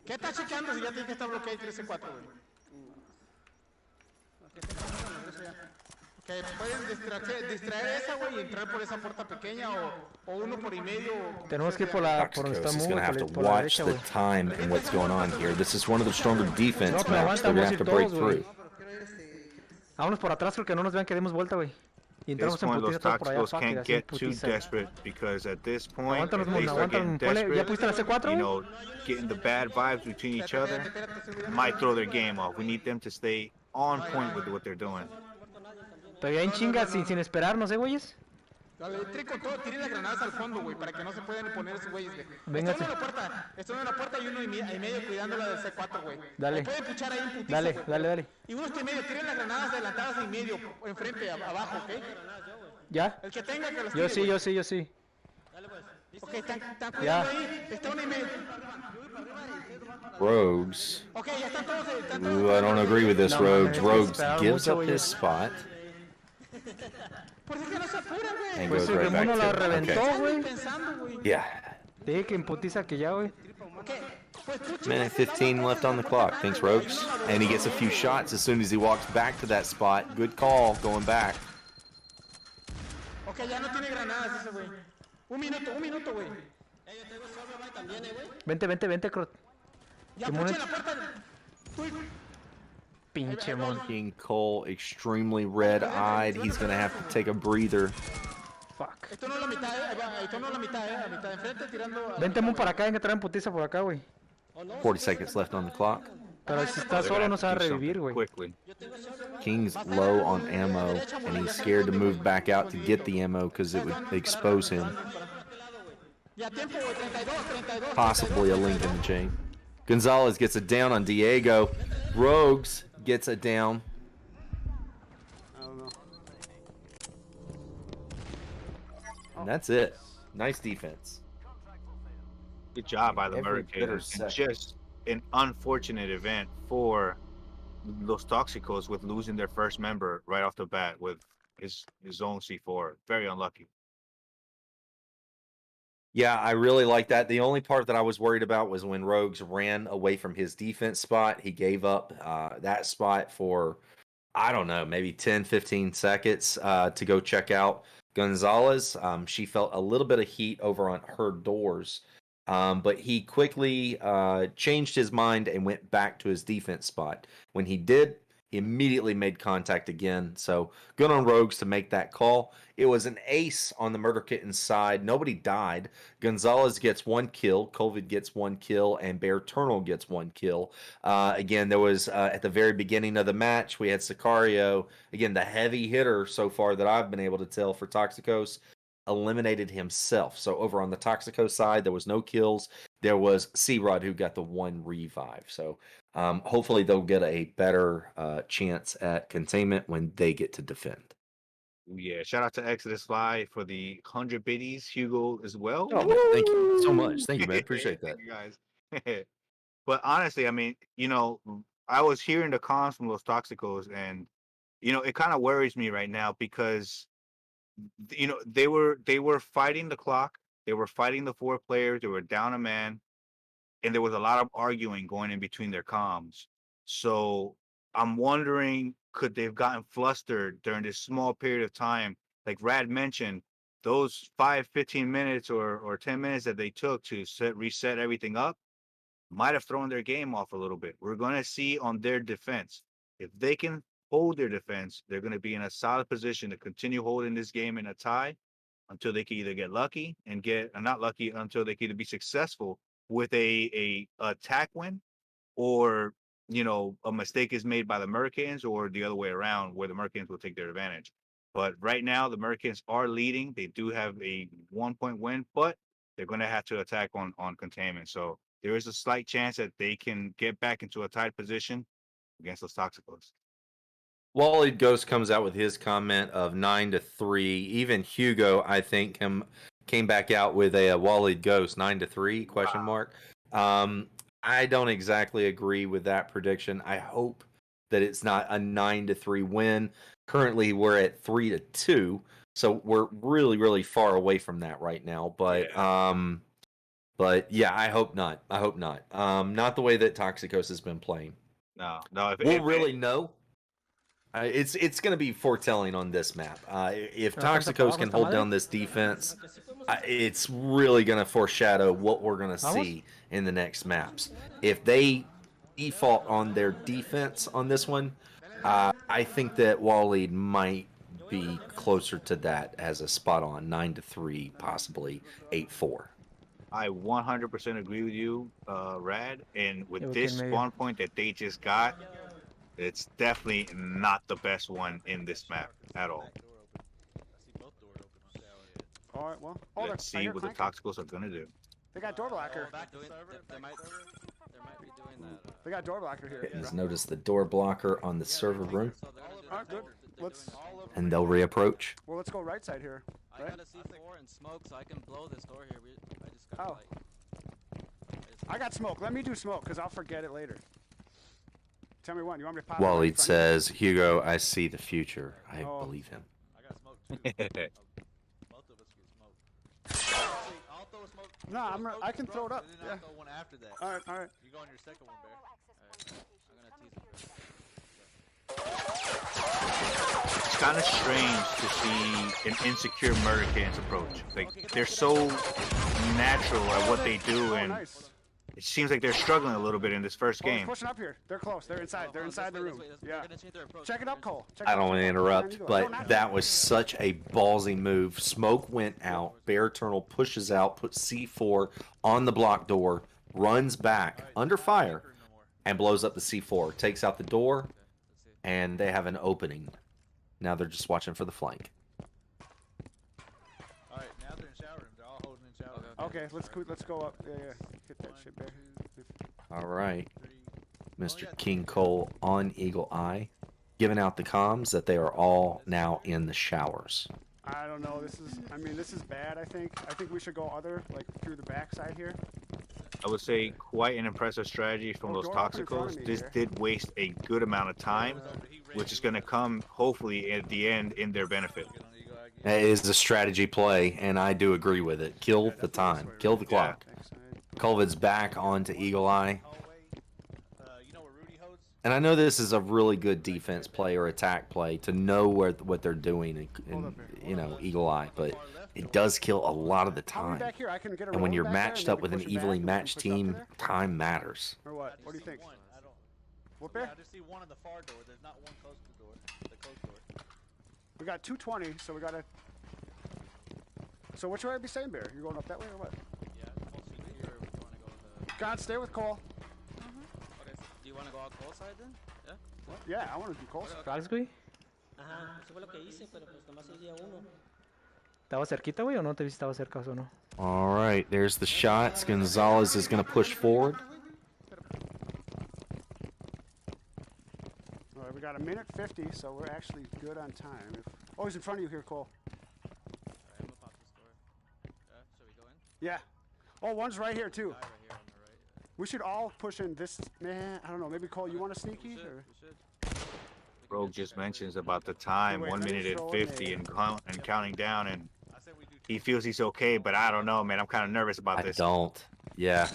¿Qué está checando si ya tiene que estar bloqueado 13-4, güey? Que pueden distraer esa, güey, y entrar por esa puerta pequeña o uno por y medio. Tenemos que ir por la por donde está Toxicos is going to have to watch the time and what's going on here. This is one of the stronger defense maps. They're going to have to break through. Vámonos por atrás porque no nos vean que demos vuelta, güey. Y entramos en putiza todos por allá, can't get too desperate because at this point, aguántanos, ¿ya pusiste la C4, you know, getting the bad vibes between each other might throw their game off. We need them to stay on point with what they're doing. Todavía en chingas sin esperarnos, güeyes. Dale, entre con todo, tiren las granadas al fondo, güey, para que no se puedan poner esos güeyes, güey. Véngase. Esto en la puerta y uno y medio cuidando la del C4, güey. Dale. Pueden puchar ahí en putiza, Dale. Y uno y medio, tiren las granadas adelantadas en medio, enfrente, abajo, ¿ok? ¿Ya? El que tenga que las Yo tire, sí. Dale, pues. Ok, están cuidando ahí. Está uno y medio. Rogues. Ok, ya están todos. Ooh, I don't agree with this, Rogues. Rogues gives up his spot. And goes right back to it. Okay. Yeah. Minute 15 left on the clock. Thanks, Rogues. And he gets a few shots as soon as he walks back to that spot. Good call going back. Okay, ya no tiene granadas ese güey. Un minuto, güey. Vente, Crot. Ya puché la puerta. Pinche mon. King Cole, extremely red-eyed. He's going to have to take a breather. Fuck. Esto no es la mitad, a mitad enfrente tirando. Vente mon para acá, hay que traer putiza por acá, güey. 40 seconds left on the clock. Pero si está solo no se va a revivir, güey. King's low on ammo, and he's scared to move back out to get the ammo because it would expose him. Possibly a link in the chain. Gonzalez gets it down on Diego. Rogues gets it down. And that's it. Nice defense. Good job by the Hurricanes. Just an unfortunate event for Los Toxicos with losing their first member right off the bat with his own C4. Very unlucky. Yeah, I really like that. The only part that I was worried about was when Rogues ran away from his defense spot. He gave up that spot for, I don't know, maybe 10, 15 seconds to go check out Gonzalez. She felt a little bit of heat over on her doors. But he quickly changed his mind and went back to his defense spot. When he did, he immediately made contact again. So good on Rogues to make that call. It was an ace on the Murder Kittens side. Nobody died. Gonzalez gets 1 kill. Colvid gets 1 kill. And Bear Turnal gets 1 kill. Again, there was at the very beginning of the match, we had Sicario. Again, the heavy hitter so far that I've been able to tell for Toxicos. eliminated himself. So over on the Toxicos side, there was no kills. There was C-Rod who got the 1 revive. So hopefully they'll get a better chance at containment when they get to defend. Yeah, shout out to Exodus Fly for the 100 biddies, Hugo as well. Oh, man, thank you so much. Thank you, man. Appreciate that. Thank you guys. But honestly, I mean, you know, I was hearing the comms from those Toxicos, and you know, it kind of worries me right now because you know they were fighting the clock, they were fighting the 4 players, they were down a man, and there was a lot of arguing going in between their comms. So I'm wondering, could they've gotten flustered during this small period of time? Like Rad mentioned, those 15 minutes or 10 minutes that they took to reset everything up might have thrown their game off a little bit. We're going to see on their defense. If they can hold their defense, they're going to be in a solid position to continue holding this game in a tie until they can either get lucky and not lucky until they can either be successful with a attack win, or you know, a mistake is made by the Americans, or the other way around where the Americans will take their advantage. But right now the Americans are leading. They do have a 1-point win, but they're going to have to attack on containment. So there is a slight chance that they can get back into a tight position against those Toxicos. Wally Ghost comes out with his comment of 9-3. Even Hugo, I think, came back out with a Wally Ghost 9-3 question mark. I don't exactly agree with that prediction. I hope that it's not a 9-3 win. Currently, we're at 3-2, so we're really, really far away from that right now. But yeah, I hope not. I hope not. Not the way that Toxicos has been playing. No. We'll really know. It's going to be foretelling on this map. If Toxicos can hold down this defense, it's really going to foreshadow what we're going to see in the next maps. If they default on their defense on this one, I think that Wally might be closer to that as a spot on 9-3, possibly 8-4. I 100% agree with you, Rad. And with this spawn point that they just got, it's definitely not the best one in this map at all. All right, well, let's see what the Toxicos are gonna do. They got door blocker. They got door blocker here. Has noticed the door blocker on the server room. All right, good. And they'll reapproach. Well, let's go right side here. Right? I got a C4 and smoke, so I can blow this door here. I just got I got smoke. Let me do smoke, because I'll forget it later. Tell me when. You want me to pop Waleed says, Hugo, I see the future. I believe him. I got smoke too. Both of us get smoke. I'll throw a smoke. No, I can throw it up. Then I'll throw one after that. All right. You go on your second one, Bear. Alright. I'm gonna tease him first. It's kind of strange to see an insecure Americans approach. Like, they're so natural at what they do, and it seems like they're struggling a little bit in this first game. Pushing up here. They're close. They're inside. They're inside the room. Yeah. Check it up, Cole. I don't want to interrupt, but that was such a ballsy move. Smoke went out. Bear Eternal pushes out, puts C4 on the block door, runs back under fire, and blows up the C4. Takes out the door, and they have an opening. Now they're just watching for the flank. Alright, now they're in shower room. They're all holding in shower room. Okay, let's go up. Yeah. Hit that shit, Bear. All right. Mr. King Cole on Eagle Eye, giving out the comms that they are all now in the showers. I don't know. This is bad, I think. I think we should go through the backside here. I would say quite an impressive strategy from those Toxicos. This did waste a good amount of time, which is going to come, hopefully, at the end in their benefit. It is a strategy play, and I do agree with it. Kill the time. Kill the clock. Colvid's back onto Eagle Eye. And I know this is a really good defense play or attack play to know what they're doing in Eagle Eye, but it does kill a lot of the time. And when you're matched up with an evenly matched team, time matters. Or what? What do you think? What, Bear? I just see one on the far door. There's not one close to the door. The closed door. We got 220, so we gotta. So which way are we saying, Bear? You going up that way or what? Yeah, mostly here. We want to go to the. God, stay with Cole. Okay, so do you want to go out Cole side then? Yeah. What? Yeah, I want to do Cole side. ¿Sabes, güey? Ajá, eso fue lo que hice, pero pues nomás iría uno. ¿Estaba cerquita, güey, o no te vi si estaba cerca o no? All right, there's the shots. Gonzalez is going to push forward. All right, we got a minute 50, so we're actually good on time. Oh, he's in front of you here, Cole. I'm about to store. Yeah, shall we go in? Yeah. Oh, one's right here, too. Guy right here on the right. Yeah. We should all push in this. Man, I don't know. Maybe, Cole, you want to sneaky? We should. Rogue just mentions about the time, 1 minute and 50 and counting down, and he feels he's okay, but I don't know, man. I'm kind of nervous about this. I don't. Yeah.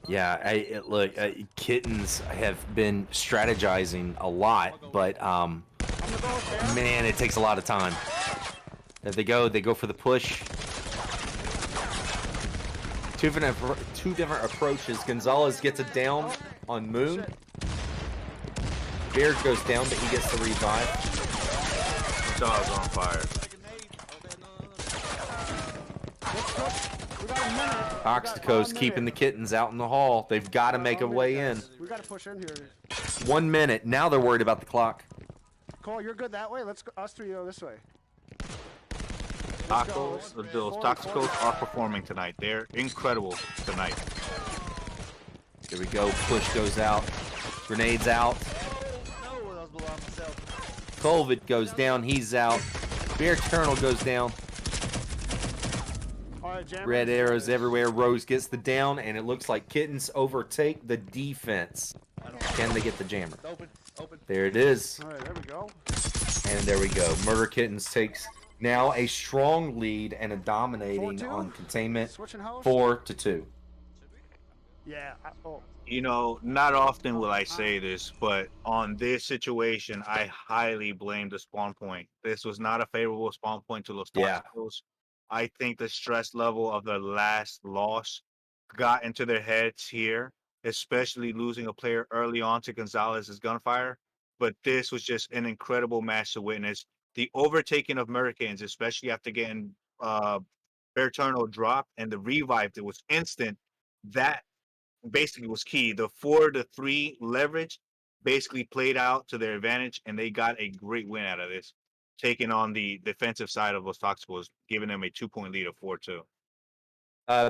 Yeah, look, Kittens have been strategizing a lot, but man, it takes a lot of time. There they go for the push. Two different approaches. Gonzalez gets it down on Moon. Beard goes down, but he gets the revive. Gonzalez on fire. Toxicos keeping the Kittens out in the hall. They've got to make a way in. We got to push in here. 1 minute. Now they're worried about the clock. Cole, you're good that way. Let's go. Us three go this way. Those Toxicos are performing tonight. They're incredible tonight. Here we go. Push goes out. Grenades out. Colvid goes down. He's out. Bear Eternal goes down. Red arrows everywhere. Rose gets the down, and it looks like Kittens overtake the defense. Can they get the jammer? There it is. All right, there we go. And there we go. Murder Kittens takes now a strong lead and a dominating 4-2? on containment. 4-2. Yeah. You know, not often will I say this, but on this situation, I highly blame the spawn point. This was not a favorable spawn point to Los Toxicos. Yeah. I think the stress level of the last loss got into their heads here, especially losing a player early on to Gonzalez's gunfire. But this was just an incredible match to witness. The overtaking of Americans, especially after getting Berturno dropped and the revive that was instant, that basically was key. The 4-3 leverage basically played out to their advantage, and they got a great win out of this, taking on the defensive side of Los Toxicos, giving them a 2-point lead of 4-2.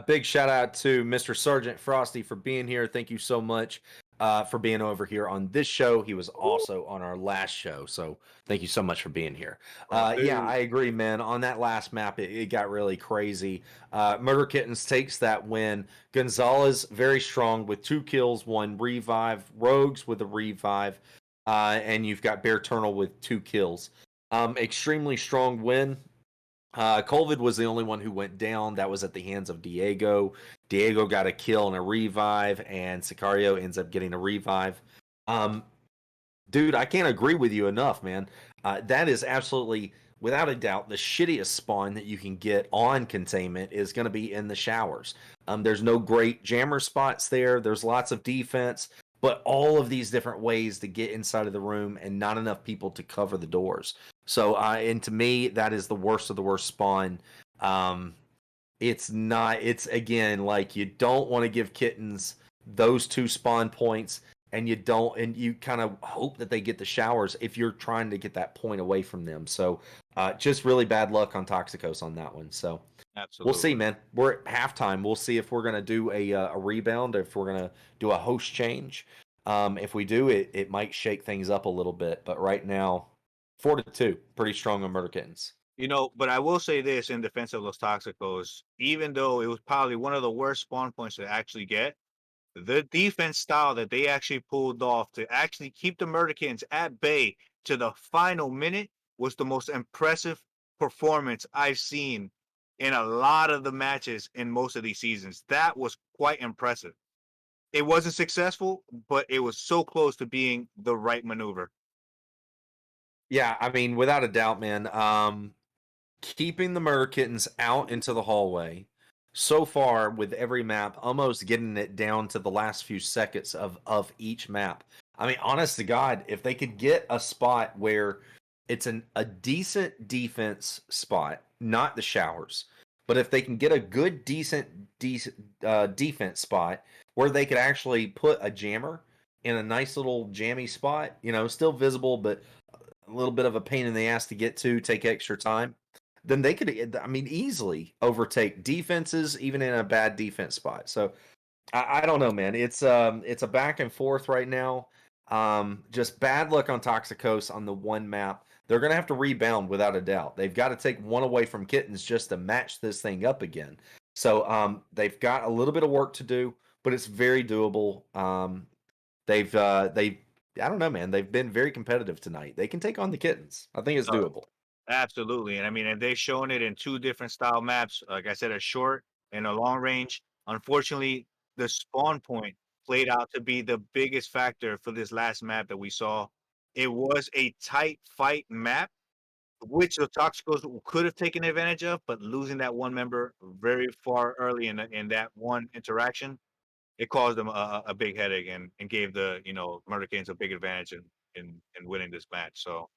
Big shout out to Mr. Sergeant Frosty for being here. Thank you so much for being over here on this show. He was also on our last show, so thank you so much for being here. Yeah, I agree, man. On that last map, it got really crazy. Murder Kittens takes that win. Gonzalez, very strong with 2 kills, 1 revive. Rogues with a revive. And you've got Bear Eternal with 2 kills. Extremely strong win. Colvid was the only one who went down. That was at the hands of Diego. Diego got a kill and a revive, and Sicario ends up getting a revive. Dude, I can't agree with you enough, man. That is absolutely, without a doubt, the shittiest spawn that you can get on containment is going to be in the showers. There's no great jammer spots there. There's lots of defense, but all of these different ways to get inside of the room and not enough people to cover the doors. So, and to me, that is the worst of the worst spawn. It's again, like, you don't want to give Kittens those 2 spawn points, and you kind of hope that they get the showers if you're trying to get that point away from them. So, just really bad luck on Toxicos on that one. So, absolutely. We'll see, man. We're at halftime. We'll see if we're going to do a rebound, if we're going to do a host change. If we do, it might shake things up a little bit. But right now, 4-2, pretty strong on Murder Kittens. You know, but I will say this in defense of Los Toxicos, even though it was probably one of the worst spawn points to actually get, the defense style that they actually pulled off to actually keep the Murderkins at bay to the final minute was the most impressive performance I've seen in a lot of the matches in most of these seasons. That was quite impressive. It wasn't successful, but it was so close to being the right maneuver. Yeah, I mean, without a doubt, man. Keeping the Murder Kittens out into the hallway so far with every map, almost getting it down to the last few seconds of each map. I mean, honest to God, if they could get a spot where it's a decent defense spot, not the showers, but if they can get a good, decent defense spot where they could actually put a jammer in a nice little jammy spot, still visible, but a little bit of a pain in the ass to get to, take extra time, then they could, I mean, easily overtake defenses, even in a bad defense spot. So I don't know, man. It's a back and forth right now. Just bad luck on Toxicos on the one map. They're going to have to rebound without a doubt. They've got to take one away from Kittens just to match this thing up again. So they've got a little bit of work to do, but it's very doable. They've I don't know, man. They've been very competitive tonight. They can take on the Kittens. I think it's doable. Absolutely. And I mean, and they've shown it in 2 different style maps. Like I said, a short and a long range. Unfortunately, the spawn point played out to be the biggest factor for this last map that we saw. It was a tight fight map, which the Toxicos could have taken advantage of, but losing that one member very far early in that one interaction, it caused them a big headache and gave the Murder Kings a big advantage in winning this match. So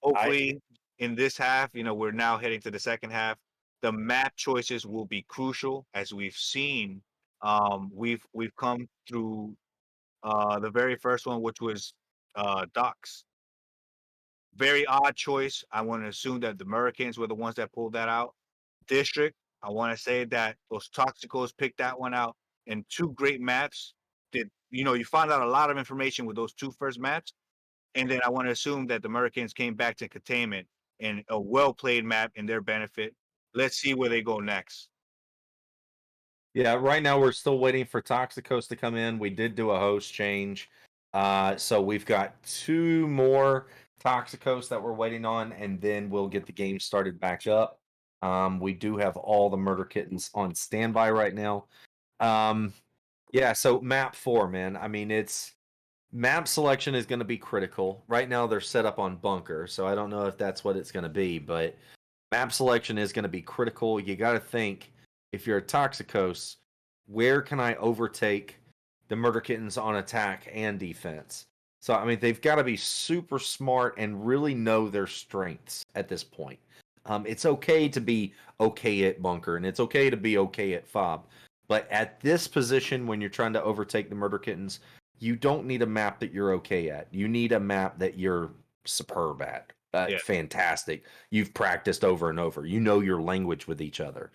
hopefully in this half, we're now heading to the second half. The map choices will be crucial, as we've seen. We've come through the very first one, which was Docks. Very odd choice. I want to assume that the Americans were the ones that pulled that out. District, I want to say that those Toxicos picked that one out. And 2 great maps. You found out a lot of information with those 2 first maps. And then I want to assume that the Americans came back to containment and a well-played map in their benefit. Let's see where they go next. Yeah, right now we're still waiting for Toxicos to come in. We did do a host change. So we've got 2 more Toxicos that we're waiting on, and then we'll get the game started back up. We do have all the Murder Kittens on standby right now. Yeah, so map 4, man. I mean, map selection is going to be critical. Right now they're set up on bunker, so I don't know if that's what it's going to be, but map selection is going to be critical. You got to think, if you're a Toxicos, where can I overtake the Murder Kittens on attack and defense? So, I mean, they've got to be super smart and really know their strengths at this point. It's okay to be okay at bunker, and it's okay to be okay at fob. But at this position, when you're trying to overtake the Murder Kittens, you don't need a map that you're okay at. You need a map that you're superb at. Fantastic. You've practiced over and over. You know your language with each other.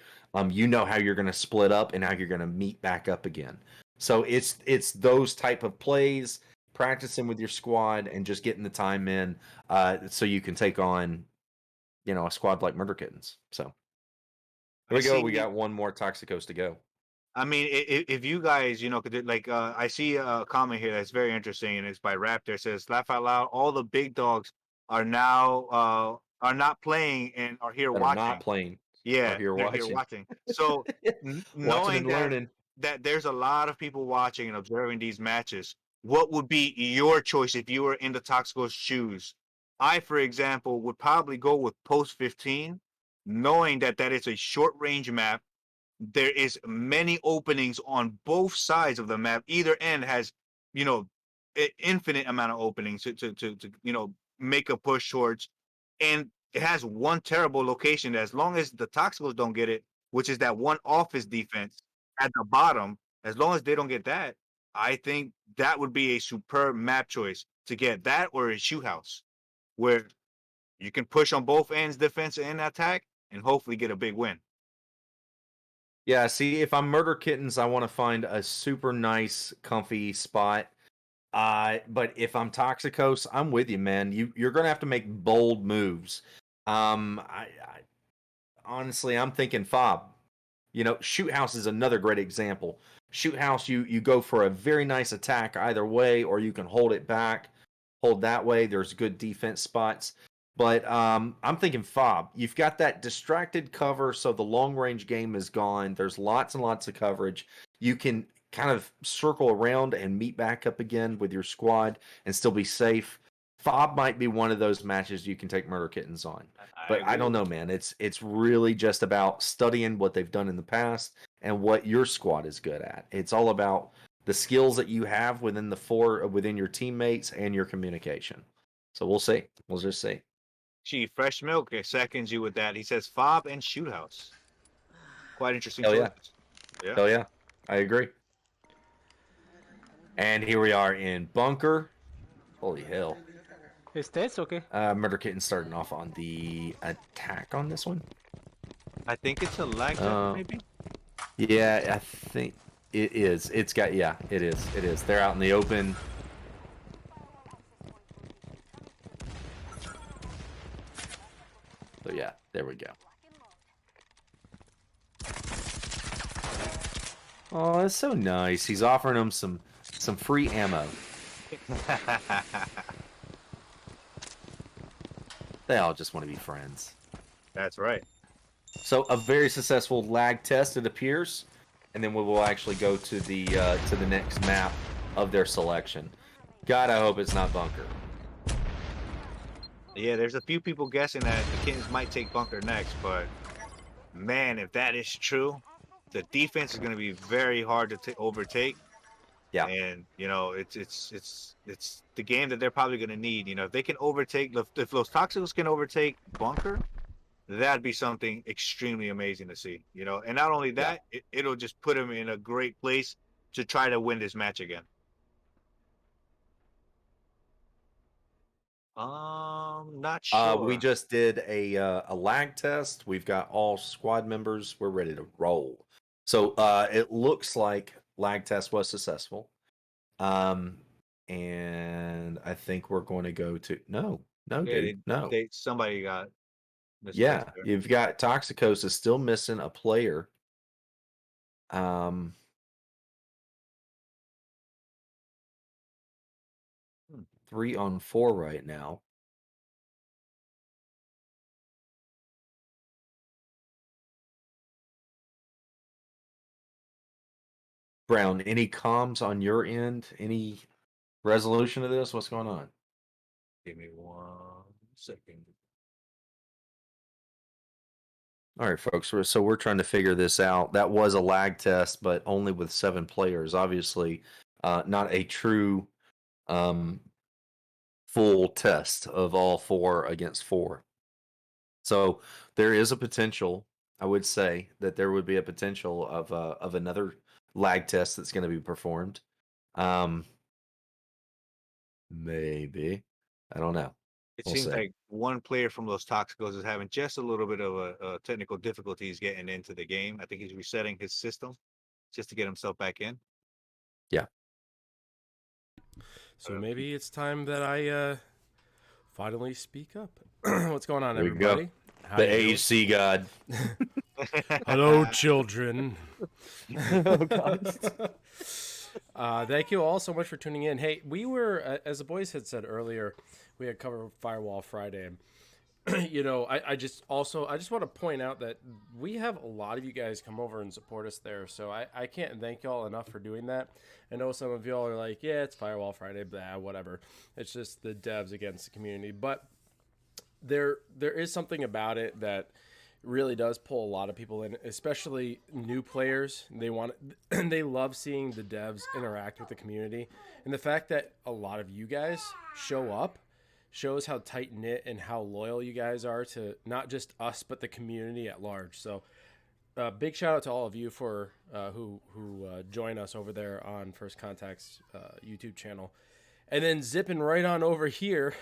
You know how you're going to split up and how you're going to meet back up again. So it's those type of plays, practicing with your squad and just getting the time in so you can take on, a squad like Murder Kittens. So here we go. We got 1 more Toxicos to go. I mean, if you guys, I see a comment here that's very interesting, and it's by Raptor. It says, "Laugh out loud. All the big dogs are now are not playing and are here watching. Not playing. Yeah, here watching. So knowing that there's a lot of people watching and observing these matches, what would be your choice if you were in the Toxicos' shoes? I, for example, would probably go with post 15, knowing that is a short range map. There is many openings on both sides of the map. Either end has, infinite amount of openings to make a push towards. And it has one terrible location that, as long as the Toxicos don't get it, which is that one office defense at the bottom, as long as they don't get that, I think that would be a superb map choice to get that, or a shoot house where you can push on both ends, defense and attack, and hopefully get a big win. Yeah, see, if I'm Murder Kittens, I want to find a super nice, comfy spot. But if I'm Toxicos, I'm with you, man. You're going to have to make bold moves. Honestly, I'm thinking fob. Shoot house is another great example. Shoot house, you go for a very nice attack either way, or you can hold it back, hold that way. There's good defense spots. But I'm thinking fob. You've got that distracted cover, so the long-range game is gone. There's lots and lots of coverage. You can kind of circle around and meet back up again with your squad and still be safe. Fob might be one of those matches you can take Murder Kittens on. But I don't know, man. It's really just about studying what they've done in the past and what your squad is good at. It's all about the skills that you have within your teammates and your communication. So we'll see. We'll just see. Gee, Fresh Milk seconds you with that. He says fob and shoot house. Quite interesting. Hell yeah. Hell yeah. I agree. And here we are in bunker. Holy hell. ¿Estés o qué? Murder Kitten starting off on the attack on this one. I think it's a lag test, maybe. Yeah, I think it is. It's got, yeah, it is. It is. They're out in the open. So yeah, there we go. Oh, that's so nice. He's offering them some free ammo. They all just want to be friends. That's right. So a very successful lag test, it appears, and then we will actually go to the next map of their selection. God, I hope it's not bunker. Yeah, there's a few people guessing that the Kittens might take bunker next, but man, if that is true, the defense is going to be very hard to overtake. Yeah, and you know it's the game that they're probably going to need. You know, if they can overtake, if those Toxicos can overtake bunker, that'd be something extremely amazing to see. You know, and not only that, it'll just put them in a great place to try to win this match again. Not sure. We just did a lag test. We've got all squad members. We're ready to roll. So it looks like lag test was successful. And I think we're going to go to no, dude, no. Somebody got. Yeah, you've got Toxicos is still missing a player. 3-on-4 right now. Brown, any comms on your end? Any resolution of this? What's going on? Give me 1 second. All right, folks. So we're trying to figure this out. That was a lag test, but only with 7 players. Obviously, not a true full test of all 4 against 4. So there is a potential. I would say that there would be a potential of another lag test that's going to be performed. Maybe. I don't know. It seems like one player from those Toxicos is having just a little bit of a technical difficulties getting into the game. I think he's resetting his system just to get himself back in. Yeah. So maybe it's time that I finally speak up. What's going on, everybody? The AHC god. Hello, children. Oh, God. Thank you all so much for tuning in. Hey, we were, as the boys had said earlier, we had covered Firewall Friday. You know, I just want to point out that we have a lot of you guys come over and support us there. So I can't thank y'all enough for doing that. I know some of y'all are like, yeah, it's Firewall Friday, blah, whatever. It's just the devs against the community. But there is something about it that really does pull a lot of people in, especially new players. They love seeing the devs interact with the community. And the fact that a lot of you guys show up shows how tight-knit and how loyal you guys are to not just us, but the community at large. So big shout out to all of you for who join us over there on First Contact's YouTube channel. And then zipping right on over here,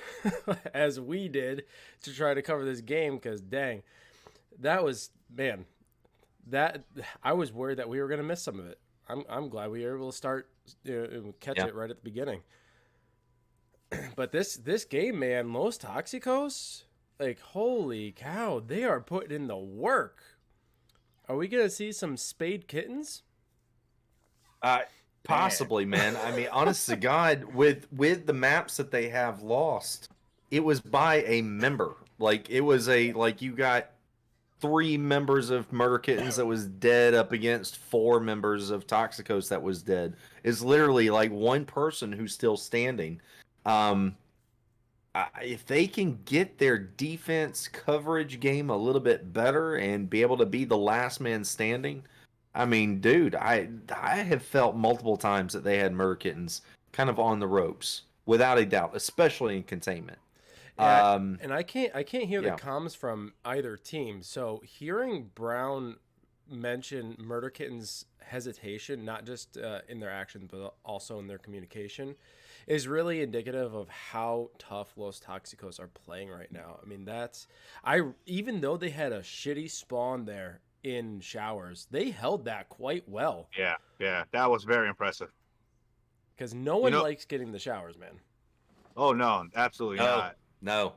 as we did, to try to cover this game, because dang, that was, man, that I was worried that we were going to miss some of it. I'm glad we were able to start, catch it right at the beginning. But this game, man, Los Toxicos, like, holy cow, they are putting in the work. Are we going to see some spade kittens? Possibly, man. I mean, honest to God, with the maps that they have lost, it was by a member. Like, it was you got 3 members of Murder Kittens that was dead up against 4 members of Toxicos that was dead. It's literally like one person who's still standing. If they can get their defense coverage game a little bit better and be able to be the last man standing, I mean, dude, I have felt multiple times that they had Murder Kittens kind of on the ropes, without a doubt, especially in containment. Yeah, and I can't hear the comms from either team. So hearing Brown mention Murder Kitten's hesitation, not just in their actions, but also in their communication, is really indicative of how tough Los Toxicos are playing right now. I mean, even though they had a shitty spawn there in showers, they held that quite well. Yeah, that was very impressive. Because no one likes getting the showers, man. Oh no, absolutely not. No.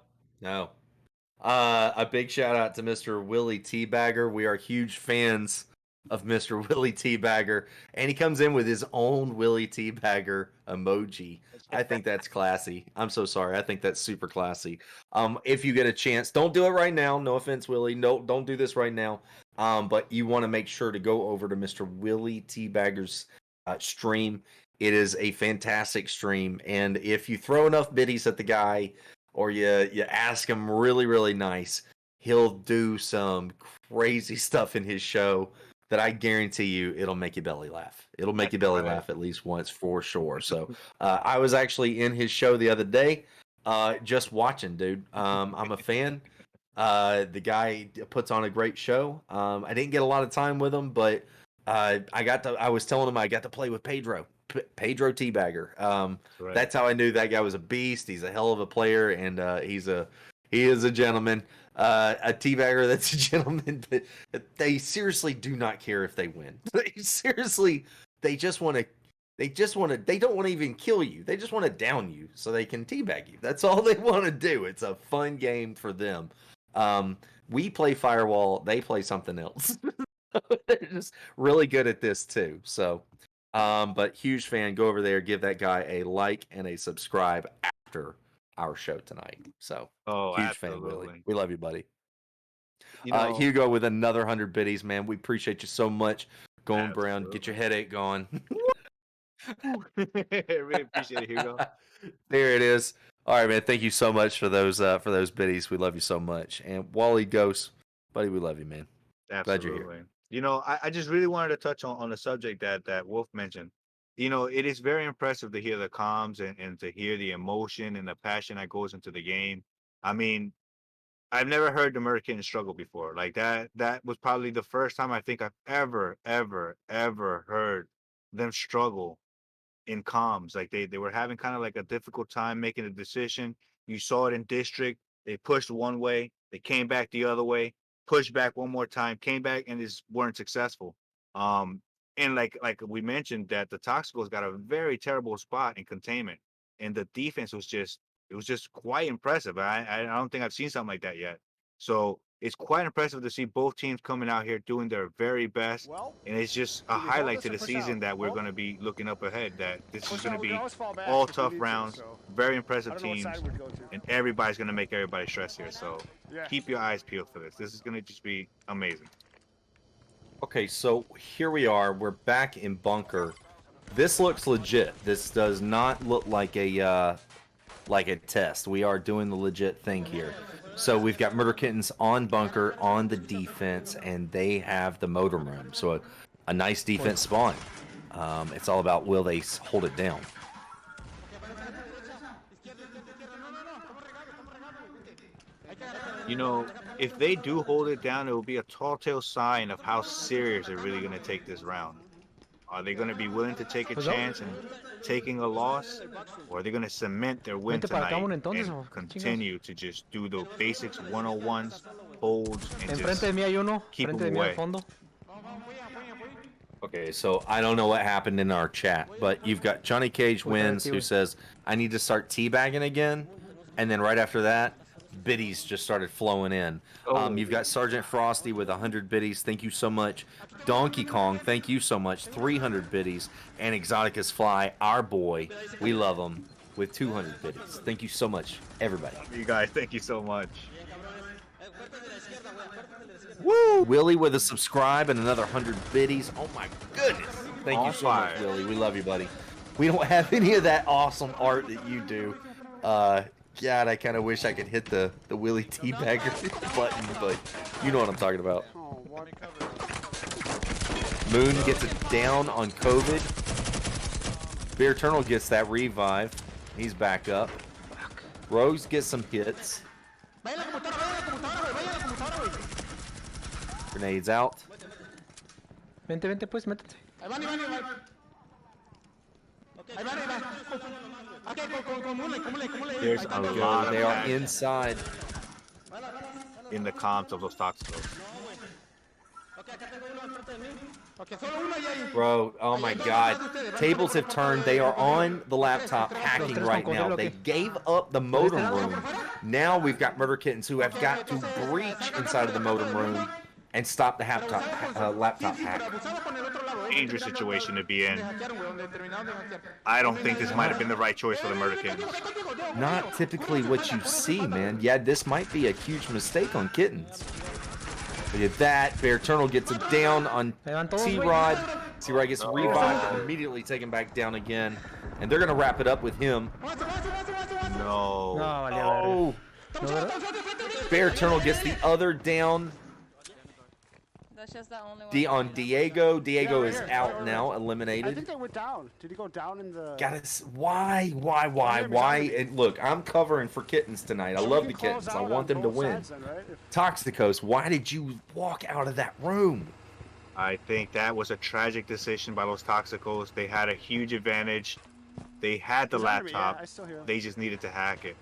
A big shout out to Mr. Willie Teabagger. We are huge fans of Mr. Willie Teabagger, and he comes in with his own Willie Teabagger emoji. I think that's classy. I'm so sorry. I think that's super classy. If you get a chance, don't do it right now. No offense, Willie. No, don't do this right now. But you want to make sure to go over to Mr. Willie Teabagger's stream. It is a fantastic stream, and if you throw enough biddies at the guy, or you ask him really, really nice, he'll do some crazy stuff in his show that I guarantee you it'll make you belly laugh. It'll make you belly laugh at least once for sure. So I was actually in his show the other day, just watching, dude. I'm a fan. The guy puts on a great show. I didn't get a lot of time with him, but I was telling him I got to play with Pedro Teabagger. That's how I knew that guy was a beast. He's a hell of a player, and he is a gentleman. A teabagger that's a gentleman, but they seriously do not care if they win. They don't want to even kill you. They just want to down you so they can teabag you. That's all they want to do. It's a fun game for them. We play Firewall. They play something else. They're just really good at this too. So, but huge fan. Go over there, give that guy a like and a subscribe after our show tonight. So, huge fan, Willie. We love you, buddy. Hugo with another 100 biddies, man. We appreciate you so much. Going Brown, get your headache gone. Really appreciate it, Hugo. There it is. All right, man. Thank you so much for those biddies. We love you so much. And Wally Ghost, buddy, we love you, man. Absolutely. Glad you're here. I just really wanted to touch on the subject that Wolf mentioned. It is very impressive to hear the comms and to hear the emotion and the passion that goes into the game. I mean, I've never heard the Murder Kittens struggle before. Like that was probably the first time I think I've ever heard them struggle in comms. Like they were having kind of like a difficult time making a decision. You saw it in district. They pushed one way, they came back the other way, pushed back one more time, came back, and just weren't successful. And like we mentioned, that the Toxicos got a very terrible spot in containment, and the defense was just quite impressive. I don't think I've seen something like that yet. So it's quite impressive to see both teams coming out here doing their very best, and it's just a highlight to the season that we're going to be looking up ahead. That this is going to be all tough rounds, very impressive teams, and everybody's going to make everybody stress here. So keep your eyes peeled for this. This is going to just be amazing. Okay, so here we are. We're back in bunker. This looks legit. This does not look like a test. We are doing the legit thing here. So we've got Murder Kittens on bunker on the defense, and they have the motor room. So a nice defense spawn. It's all about will they hold it down. If they do hold it down, it will be a telltale sign of how serious they're really going to take this round. Are they going to be willing to take a chance in taking a loss, or are they going to cement their win tonight and continue to just do the basics 101s, holds, and just keep them away? Okay, so I don't know what happened in our chat, but you've got Johnny Cage Wins who says, I need to start teabagging again, and then right after that, biddies just started flowing in. You've got Sergeant Frosty with 100 biddies. Thank you so much. Donkey Kong, thank you so much. 300 biddies. And Exoticus Fly, our boy, we love him, with 200 biddies. Thank you so much, everybody. You guys, thank you so much. Woo! Willie with a subscribe and another 100 biddies. Oh my goodness. Thank you so much, Willie. We love you, buddy. We don't have any of that awesome art that you do. God, I kind of wish I could hit the Willie Teabagger button, but you know what I'm talking about. Moon gets it down on COVID. Bear Eternal gets that revive. He's back up. Rose gets some hits. Grenades out. Vente, pues, métete. Ahí van. Ahí van. Okay, con Mule. There's a lot of They are passion inside. in the comms of those Toxicos. Bro, oh my god. Tables have turned. They are on the laptop hacking right now. They gave up the modem room. Now we've got Murder Kittens who have got to breach inside of the modem room and stop the laptop hack. Dangerous situation to be in. I don't think this might have been the right choice for the Murder Kittens. Not typically what you see, man. Yeah, this might be a huge mistake on Kittens. Look at that. Bear Eternal gets it down on T-Rod. T-Rod gets revived and immediately taken back down again. And they're going to wrap it up with him. No. Oh. Bear Eternal gets the other down. That's just the only one. On Diego. Diego is out now, eliminated. I think they went down. Did he go down in the... Why? And look, I'm covering for Kittens tonight. I love the Kittens. I want them to win. Toxicos, why did you walk out of that room? I think that was a tragic decision by those Toxicos. They had a huge advantage. They had the laptop. They just needed to hack it.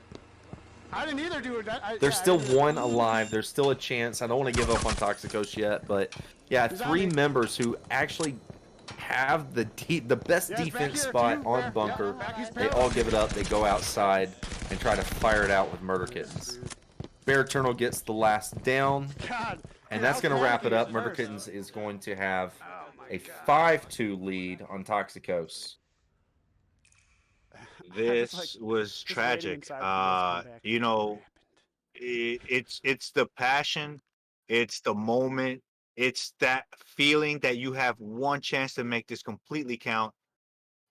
I didn't either, dude. There's still one alive. There's still a chance. I don't want to give up on Toxicos yet, but yeah, 3 members who actually have the best defense spot on bunker. They all give it up. They go outside and try to fire it out with Murder Kittens. Bear Eternal gets the last down, and that's going to wrap it up. Murder Kittens is going to have a 5-2 lead on Toxicos. This was tragic. You know, it's the passion, it's the moment, it's that feeling that you have one chance to make this completely count,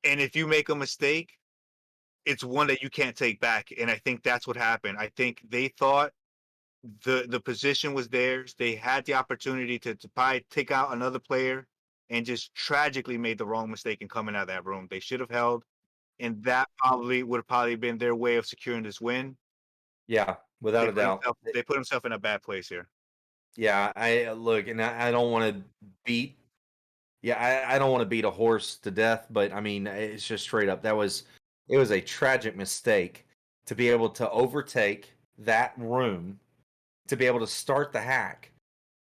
and if you make a mistake, it's one that you can't take back. And I think that's what happened. I think they thought the position was theirs. They had the opportunity to probably take out another player, and just tragically made the wrong mistake in coming out of that room. They should have held. And that would have probably been their way of securing this win. Yeah, without a doubt. They put themselves in a bad place here. Yeah, I don't want to beat. Yeah, I don't want to beat a horse to death, but I mean, it's just straight up. It was a tragic mistake to be able to overtake that room, to be able to start the hack,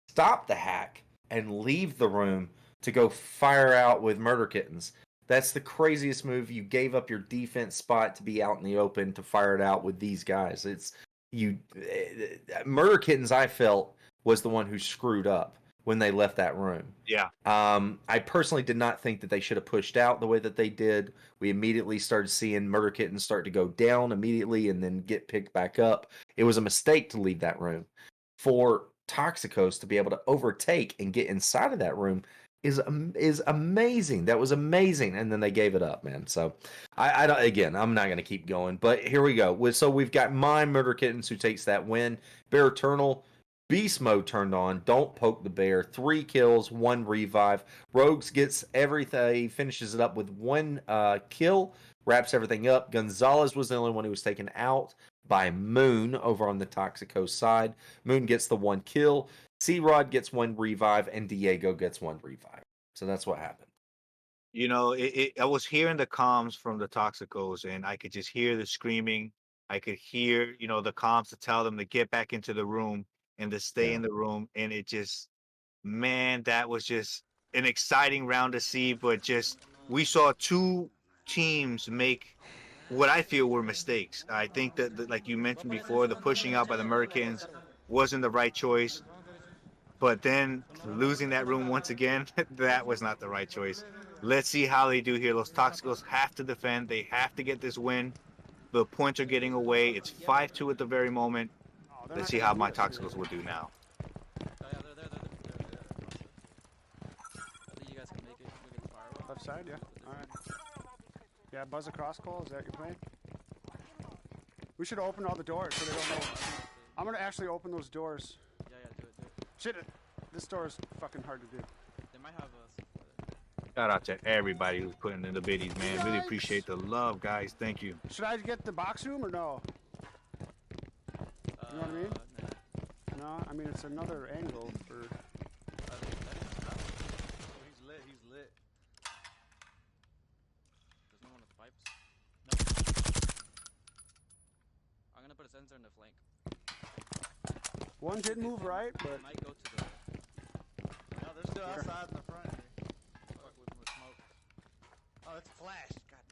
stop the hack, and leave the room to go fire out with Murder Kittens. That's the craziest move. You gave up your defense spot to be out in the open to fire it out with these guys. Murder Kittens, I felt, was the one who screwed up when they left that room. Yeah. I personally did not think that they should have pushed out the way that they did. We immediately started seeing Murder Kittens start to go down immediately and then get picked back up. It was a mistake to leave that room. For Toxicos to be able to overtake and get inside of that room is amazing. That was amazing, and then they gave it up, man. So I don't. Again, I'm not going to keep going, but here we go. So we've got my Murder Kittens who takes that win. Bear Eternal, beast mode turned on. Don't poke the bear. 3 kills, 1 revive. Rogues gets everything. He finishes it up with 1 kill. Wraps everything up. Gonzalez was the only one who was taken out by Moon over on the Toxicos side. Moon gets the 1 kill. C-Rod gets 1 revive, and Diego gets 1 revive. So that's what happened. You know, I was hearing the comms from the Toxicos, and I could just hear the screaming. I could hear, the comms to tell them to get back into the room and to stay in the room. And it just, man, that was just an exciting round to see. But just, we saw 2 teams make what I feel were mistakes. I think that, like you mentioned before, the pushing out by the Americans wasn't the right choice. But then losing that room once again, that was not the right choice. Let's see how they do here. Those Toxicos have to defend. They have to get this win. The points are getting away. It's 5-2 at the very moment. Let's see how my Toxicos will do now. Left side, yeah. All right. Yeah, buzz across, Cole. Is that your plan? We should open all the doors so they don't know. I'm going to actually open those doors. Yeah, do it. Shit, this door is fucking hard to do. They might have us. Shout out to everybody who's putting in the biddies, man. Really appreciate the love, guys. Thank you. Should I get the box room or no? You know what I mean? No, I mean it's another angle for. flank. One did move right, but... Might go to the... No, they're still outside in the front. Fuck with smoke. Oh, it's flash. God.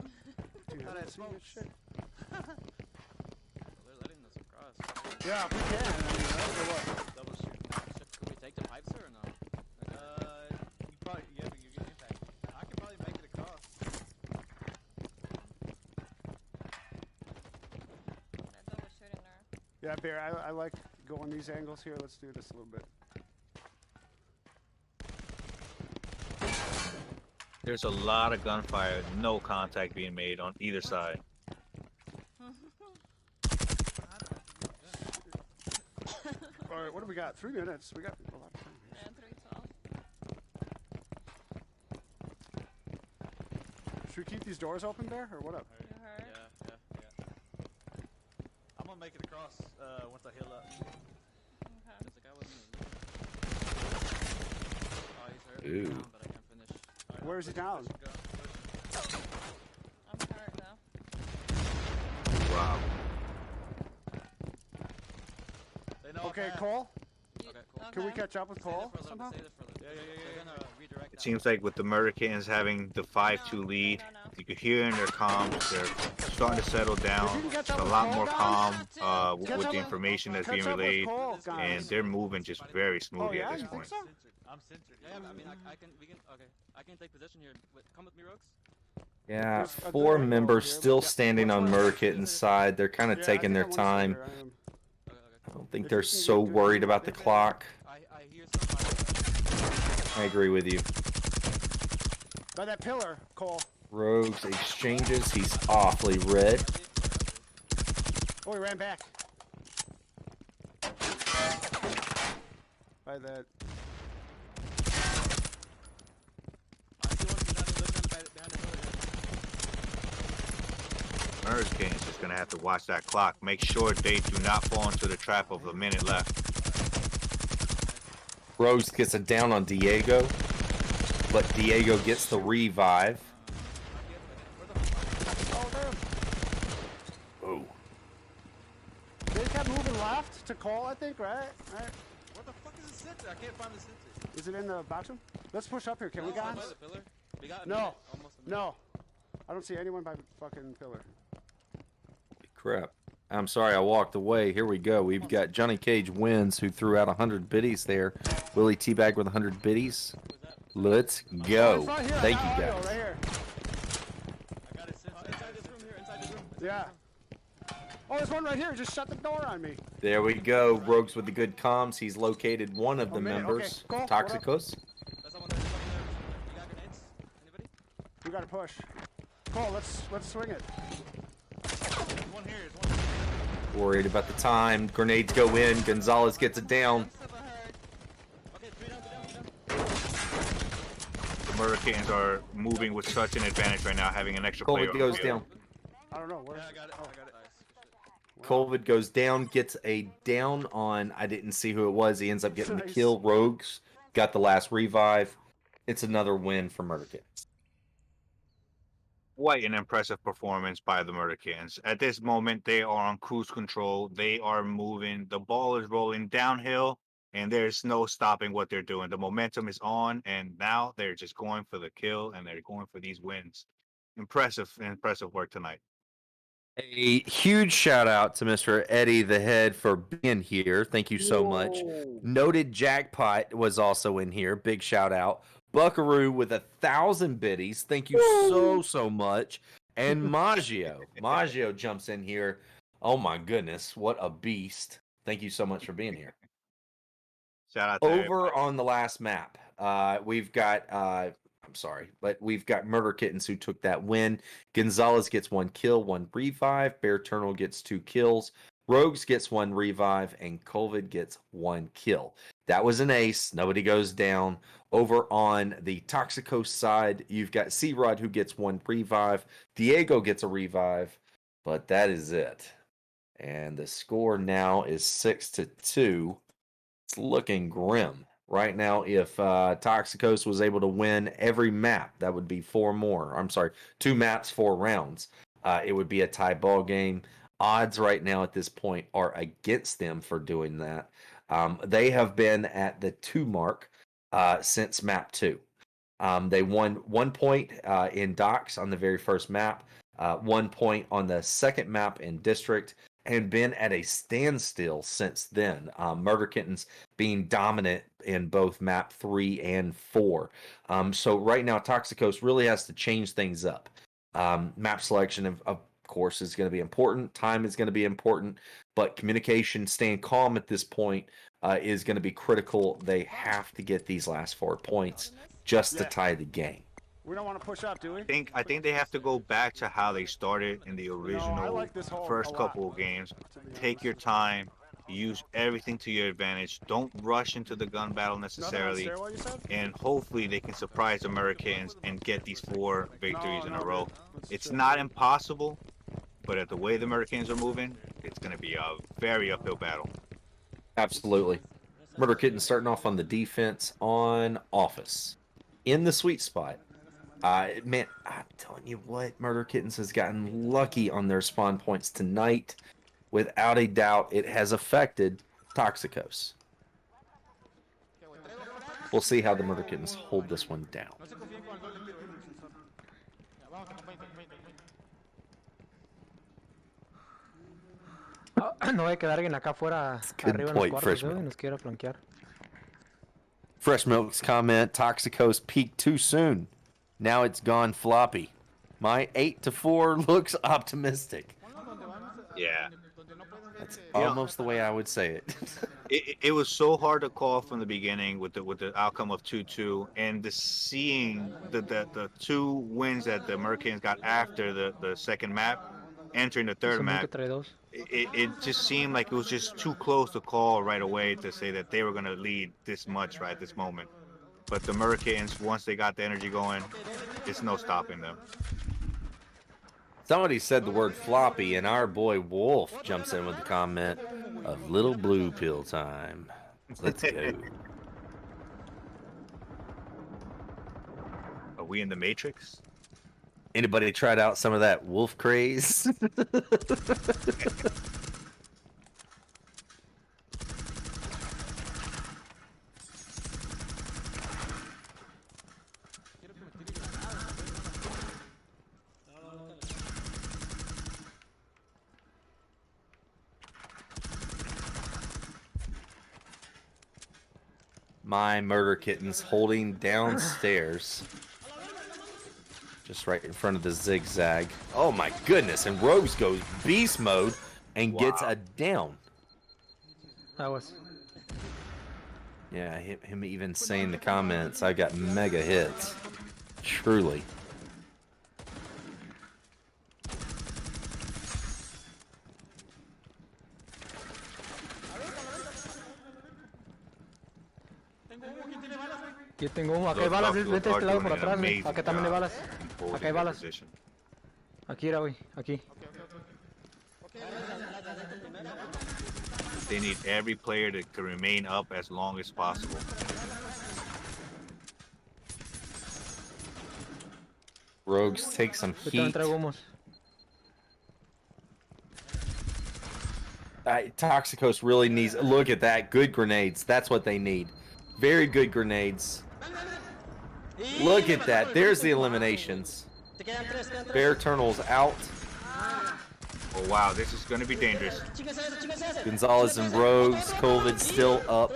Dude, Thought I had smoke. Shit. They're letting us across. Yeah, if we can. I mean, that's what. Double shoot. Could we take the pipes or no? You probably, yeah, but you get impact. I can probably make it across. That double shooting there. Yeah, Bear, I like going these angles here. Let's do this a little bit. There's a lot of gunfire, no contact being made on either side. All right, what do we got? 3 minutes. We got a lot of time. Yeah, 3:12. Should we keep these doors open, Bear, or what up? You heard? Yeah. I'm gonna make it across once I heal up. Okay. There's a guy with me. Oh, he's hurt. Ooh. Down, but I can't finish. Right, Where is he down? I'm hurt now. Wow. They know Okay, I'm back. Cole? Okay, cool. Can we catch up with Cole Stay there for a somehow? little bit. Stay there for a little bit. Yeah. They're gonna redirect It that seems way. like with the Murder Kittens having the 5-2 lead, you could hear in their comms, they're starting to settle down. It's a lot more calm with the information that's being relayed, and they're moving just very smoothly at this point. I'm centered. Yeah, I mean, I can take position here. Come with me, Rogues. Yeah, 4 members still standing on Murder Kitten's side. They're kind of taking their time. I don't think they're so worried about the clock. I hear somebody. I agree with you. By that pillar, Cole. Rogues exchanges. He's awfully red. Oh, he ran back. By that. Murder Kittens is going to have to watch that clock. Make sure they do not fall into the trap of a minute left. Rogues gets a down on Diego, but Diego gets the revive. Oh. They kept moving left to Cole, I think, right? What the fuck is the center? I can't find the center. Is it in the box room? Let's push up here. Can we, guys? No. No. I don't see anyone by fucking pillar. Crap. I'm sorry, I walked away. Here we go. We've got Johnny Cage wins, who threw out 100 biddies there. Willie Teabag with 100 biddies. Let's go. Thank you, guys. Right here. I got it inside this room here. Inside this room. Yeah. Oh, there's one right here. Just shut the door on me. There we go. Rogues with the good comms. He's located one of the members. Okay, Toxicos. There's someone there. You got grenades? Anybody? We gotta push. Cole, let's swing it. There's one here. There's one here. Worried about the time. Grenades go in. Gonzalez gets it down. Okay, 3 down. The Murder Kittens are moving with such an advantage right now, having an extra player Colvid on the goes field. down. I don't know. Where? Yeah, I got it. I got it. Colvid goes down, gets a down on, I didn't see who it was. He ends up getting the kill. Rogues got the last revive. It's another win for Murder Kittens. Quite an impressive performance by the Murder Kittens. At this moment, they are on cruise control. They are moving. The ball is rolling downhill, and there's no stopping what they're doing. The momentum is on, and now they're just going for the kill, and they're going for these wins. Impressive work tonight. A huge shout out to Mr. Eddie the Head for being here. Thank you so much. Noted Jackpot was also in here. Big shout out. Buckaroo with 1,000 biddies. Thank you so much. And Maggio. Maggio jumps in here. Oh my goodness, what a beast. Thank you so much for being here. Shout out to Over everybody. on the last map, we've got I'm sorry, but we've got Murder Kittens who took that win. Gonzalez gets 1 kill, 1 revive. Bear Turtle gets 2 kills. Rogues gets 1 revive, and Colvid gets 1 kill. That was an ace. Nobody goes down. Over on the Toxicos side, you've got C-Rod who gets 1 revive. Diego gets a revive, but that is it. And the score now is 6-2. It's looking grim. Right now, if Toxicos was able to win every map, that would be 4 more. I'm sorry, 2 maps, 4 rounds. It would be a tie ball game. odds right now at this point are against them for doing that. They have been at the 2 mark since map 2. They won 1 point in Docks on the very first map, 1 point on the second map in District, and been at a standstill since then. Murder Kittens being dominant in both map 3 and 4. So right now, Toxicos really has to change things up. Map selection, of course, is going to be important. Time is going to be important, but communication, staying calm at this point is going to be critical. They have to get these last 4 points just to tie the game. We don't want to push up, do we? I think they have to go back to how they started in the original first couple of games. Take your time, use everything to your advantage. Don't rush into the gun battle necessarily, and hopefully they can surprise the Americans and get these 4 victories in a row. It's not impossible, but at the way the Americans are moving, it's going to be a very uphill battle. Absolutely. Murder Kitten starting off on the defense on Office. In the sweet spot. Man, I'm telling you what, Murder Kittens has gotten lucky on their spawn points tonight. Without a doubt, it has affected Toxicos. We'll see how the Murder Kittens hold this one down. No hay que dar alguien acá afuera, arriba en los cuartos, y nos quiera flanquear. Fresh Milk's comment, Toxicos peaked too soon. Now it's gone floppy. My 8-4 looks optimistic. Yeah. That's almost the way I would say it. It was so hard to call from the beginning with the outcome of 2-2, and seeing the 2 wins that the Americans got after the second map, entering the third map, it just seemed like it was just too close to call right away to say that they were going to lead this much right at this moment. But the Americans, once they got the energy going, it's no stopping them. Somebody said the word floppy, and our boy Wolf jumps in with the comment of little blue pill time. Let's go. Are we in the Matrix? Anybody tried out some of that wolf craze? My Murder Kittens holding downstairs. Just right in front of the zigzag. Oh my goodness, and Rogues goes beast mode and gets a down. That was... Yeah, him even saying in the comments, I got mega hits. Truly. Yo tengo uno, acá hay balas, vete de este lado por atrás, acá también hay balas. Acá hay balas. Aquí era, güey, aquí. They need every player to remain up as long as possible. Rogues take some heat. Toxicos really needs... Look at that. Good grenades. That's what they need. Very good grenades. Look at that. There's the eliminations. Bear Eternal's out. Oh, wow. This is going to be dangerous. Gonzalez and Rogues. Colvid still up.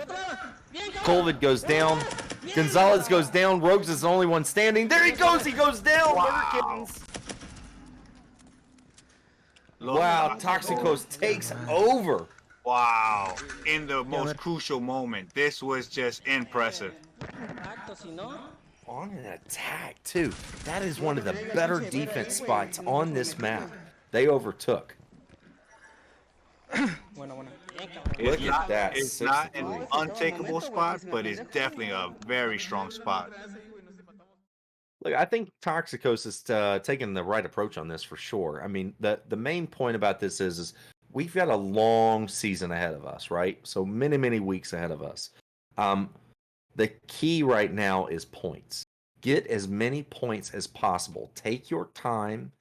Colvid goes down. Gonzalez goes down. Rogues is the only one standing. There he goes. He goes down. Wow. Wow. Toxicos takes over. Wow. In the most crucial moment. This was just impressive. On an attack, too. That is one of the better defense spots on this map. They overtook. Look at that. It's not an untakeable spot, but it's definitely a very strong spot. Look, I think Toxicos is taking the right approach on this for sure. I mean, the main point about this is we've got a long season ahead of us, right? So many, many weeks ahead of us. The key right now is points. Get as many points as possible. Take your time.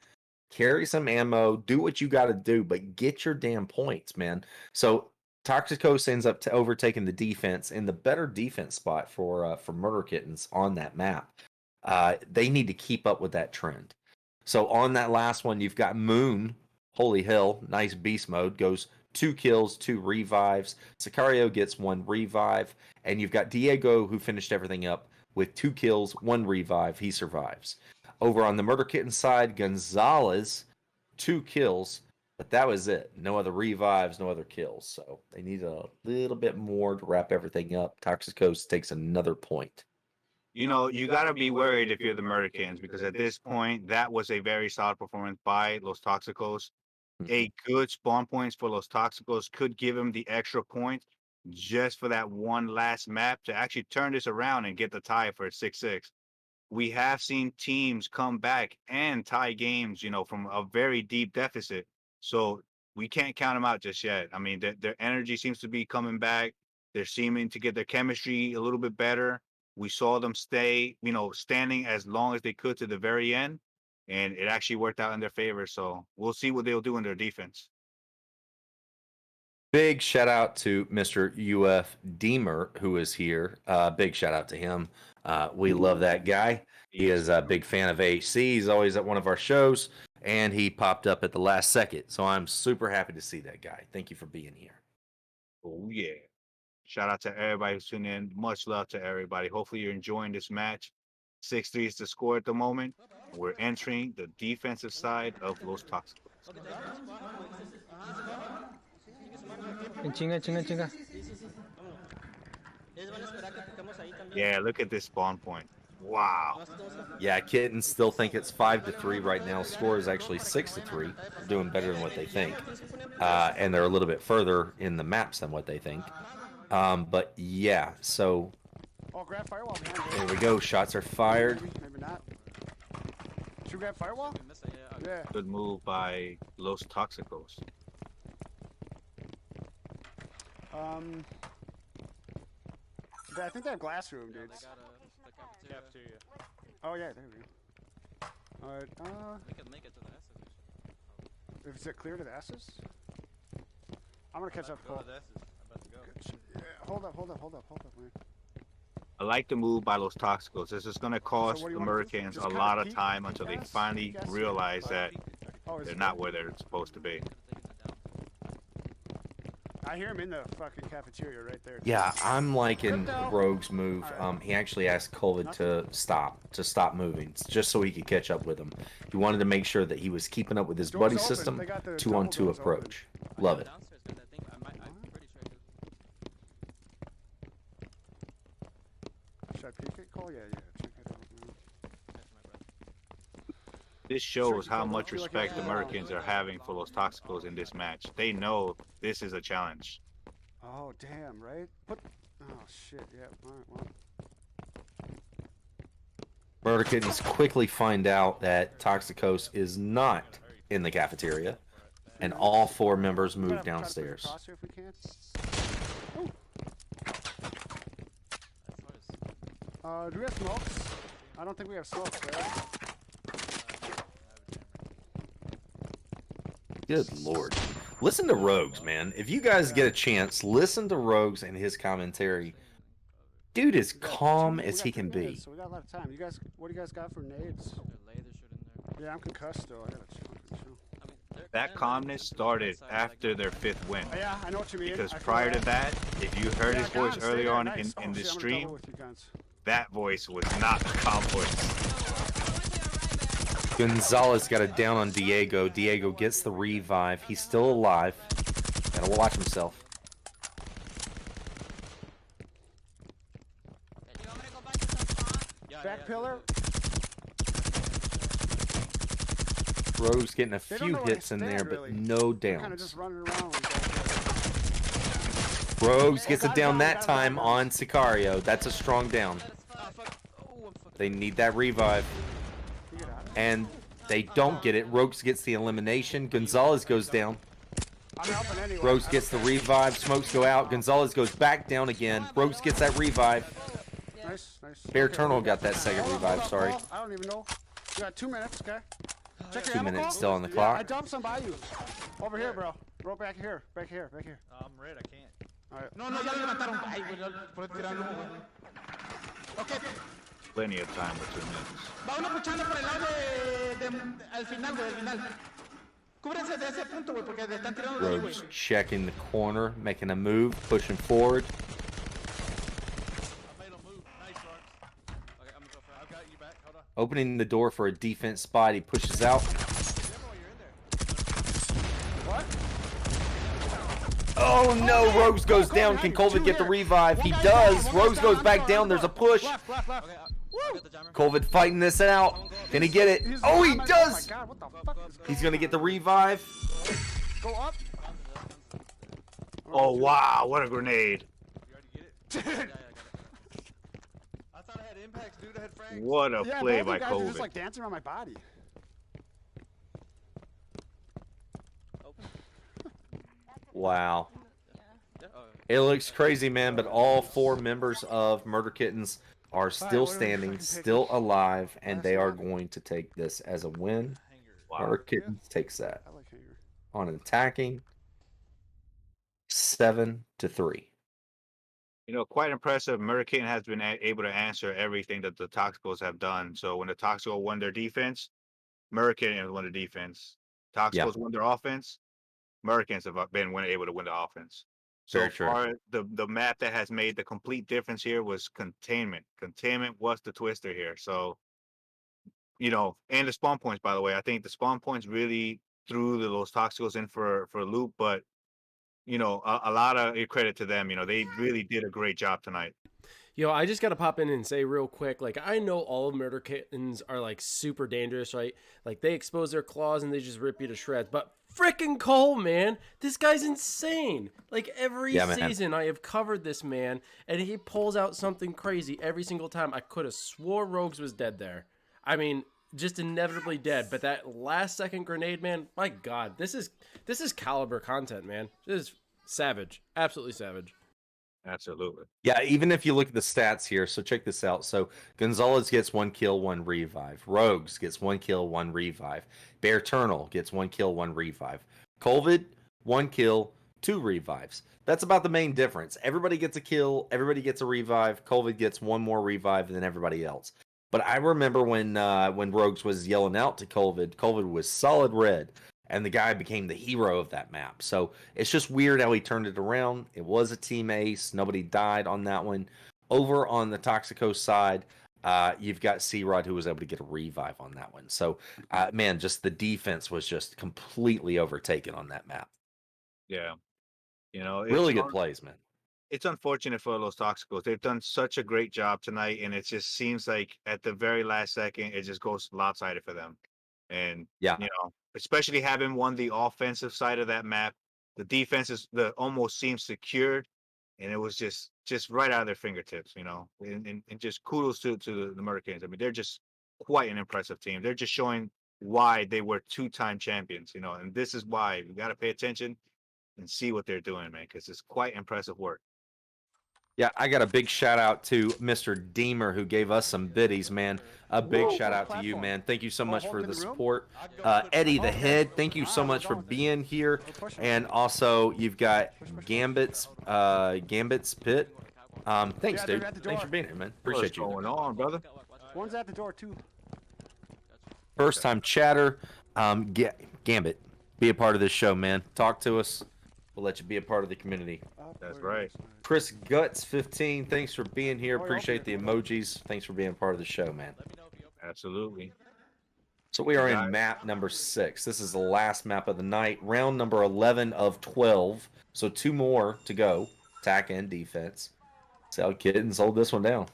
carry some ammo, do what you got to do, but get your damn points, man. So Toxicos ends up overtaking the defense in the better defense spot for Murder Kittens on that map. They need to keep up with that trend. So on that last one, you've got Moon. Holy hell, nice beast mode. Goes 2 kills, 2 revives. Sicario gets 1 revive. And you've got Diego, who finished everything up with 2 kills, 1 revive. He survives. Over on the Murder Kitten side, Gonzalez, 2 kills. But that was it. No other revives, no other kills. So they need a little bit more to wrap everything up. Toxicos takes another point. You know, you got to be worried if you're the Murder Kittens, because at this point, that was a very solid performance by Los Toxicos. A good spawn points for Los Toxicos could give him the extra point just for that one last map to actually turn this around and get the tie for 6-6. We have seen teams come back and tie games, you know, from a very deep deficit. So we can't count them out just yet. I mean, their energy seems to be coming back. They're seeming to get their chemistry a little bit better. We saw them stay, you know, standing as long as they could to the very end, and it actually worked out in their favor. So we'll see what they'll do in their defense. Big shout out to Mr. UF Deemer, who is here. Big shout out to him. We love that guy. He is a big fan of HC. He's always at one of our shows, and he popped up at the last second. So I'm super happy to see that guy. Thank you for being here. Oh, yeah. Shout out to everybody who's tuning in. Much love to everybody. Hopefully you're enjoying this match. 6-3 is the score at the moment. We're entering the defensive side of Los Toxicos. Chinga. Yeah, look at this spawn point. Wow. Yeah, Kittens still think it's 5-3 right now. Score is actually 6-3. They're doing better than what they think. And they're a little bit further in the maps than what they think. But yeah, so grab Firewall behind you. There we go. Shots are fired. Maybe not. Should we grab Firewall? Yeah. Good move by Los Toxicos. I think they have glass room, dudes. Cafeteria. Oh yeah, there we go. Alright, We can make it to the S's. is it clear to the S's? I'm gonna catch up Cole. Yeah, hold up, man. I like the move by Los Toxicos. This is going to cost the Hurricanes a lot of time until they finally realize that they're not where they're supposed to be. I hear him in the fucking cafeteria right there. Yeah, I'm liking Rogue's move. He actually asked Colvid to stop moving, just so he could catch up with him. He wanted to make sure that he was keeping up with his buddy system, 2-on-2 approach. Love it. Should I peek it, Cole? Yeah. Check it out, man. This shows how much respect the Americans are having for Los Toxicos in this match. They know this is a challenge. Oh, damn, right? Oh, shit, yeah. Alright, well. Murder Kittens quickly find out that Toxicos is not in the cafeteria, and all 4 members move downstairs. Do we have smokes? I don't think we have smokes, right? Good lord. Listen to Rogues, man. If you guys get a chance, listen to Rogues and his commentary. Dude is calm as he can be. So we got a lot of time. You guys, what do you guys got for nades? Yeah, I'm concussed still. I gotta chill. That calmness started after their 5th win. Yeah, I know what you mean. Because prior to that, if you heard his voice earlier on in the stream, that voice was not a calm voice. Gonzalez got it down on Diego. Diego gets the revive. He's still alive. Gotta watch himself. Back pillar. Rogue's getting a few hits in there, but no downs. Rogues gets it down that time on Sicario. That's a strong down. They need that revive. And they don't get it. Rogues gets the elimination. Gonzalez goes down. Rogues gets the revive. Smokes go out. Gonzalez goes back down again. Rogues gets that revive. Nice. Bear Eternal got that second revive, sorry. I don't even know. You got 2 minutes, okay? Check your 2 ammo minutes call. still on the Yeah, clock. I dumped some by you. Over here, bro. Bro, back here. Back here. Back here. I'm red, I can't. Alright. No, ya levantaron. Ay, güey, por tirarlo, güey. Ok, Plenty of time with 2 minutes. va uno puchando por el lado al final, güey, al final. Cúbrense de ese punto, güey, porque le están tirando de ahí, güey. Rogues checking the corner, making a move, pushing forward. I made a move. Nice, Larks. Okay, I'm gonna go for it. I've got you back. Hold on. Opening the door for a defense spot. He pushes out. Demo, you're in there. What? Oh no, Rogues goes down. Can Colvin get the revive? He does. Rogues goes back down. There's a push. Left. Okay, I got the jammer. Colvin fighting this out. Can he get it? Oh, he does. Oh my god, what the fuck? He's going to get the revive. Go up. Oh, wow. What a grenade. You already get it? Yeah, I got it. I thought I had impacts, dude. I had frags. What a Yeah, play both by you guys are just COVID. like dancing around my body. Wow. Yeah, oh, It looks crazy, man, but all 4 members of Murder Kittens are still what are we standing, fucking still picking? alive, and Last they are one. going to take this as a win. Wow. Murder Kittens takes that I like hanger. on an attacking 7-3. You know, quite impressive. Murricane has been able to answer everything that the Toxicos have done. So when the Toxicos won their defense, Murricane won the defense. Toxicos won their offense. Murricanes have been able to win the offense. So Very true. far, the map that has made the complete difference here was containment. Containment was the twister here. So, you know, and the spawn points, by the way, I think the spawn points really threw those Toxicos in for a loop, but you know, a lot of credit to them. You know, they really did a great job tonight. Yo, I just gotta pop in and say real quick, like, I know all of Murder Kittens are, like, super dangerous, right? Like, they expose their claws and they just rip you to shreds. But frickin' Cole, man, this guy's insane. Like, every season I have covered this man, and he pulls out something crazy every single time. I could have swore Rogues was dead there. I mean, just inevitably dead. But that last second grenade, man, my God, this is caliber content, man. This is savage. Absolutely savage. Absolutely. Yeah, even if you look at the stats here, so check this out. So Gonzalez gets 1 kill, 1 revive. Rogues gets 1 kill, 1 revive. Bear Eternal gets 1 kill, 1 revive. Colvid, 1 kill, 2 revives. That's about the main difference. Everybody gets a kill, everybody gets a revive. Colvid gets 1 more revive than everybody else. But I remember when Rogues was yelling out to Colvid was solid red. And the guy became the hero of that map. So it's just weird how he turned it around. It was a team ace. Nobody died on that one. Over on the Toxicos side, you've got C-Rod who was able to get a revive on that one. So, man, just the defense was just completely overtaken on that map. Yeah. You know, really good plays, man. It's unfortunate for those Toxicos. They've done such a great job tonight, and it just seems like at the very last second, it just goes lopsided for them. And, yeah, you know, especially having won the offensive side of that map, the defense almost seems secured, and it was just right out of their fingertips, you know. And just kudos to the Murricanes. I mean, they're just quite an impressive team. They're just showing why they were 2-time champions, you know. And this is why you got to pay attention and see what they're doing, man, because it's quite impressive work. Yeah, I got a big shout out to Mr. Deemer who gave us some biddies, man. A big shout out to you, man. Thank you so much for the support. Eddie the Head, thank you so much for being here. And also, you've got Gambit's Pit. Thanks, dude. Thanks for being here, man. Appreciate you. What's going on, brother? One's at the door, too. First time chatter. Gambit, be a part of this show, man. Talk to us. We'll let you be a part of the community. That's right. Chris Guts 15, thanks for being here. Appreciate the emojis. Thanks for being part of the show, man. Absolutely. So we are in map number 6. This is the last map of the night. Round number 11 of 12. So 2 more to go. Attack and defense. See how Kittens hold this one down.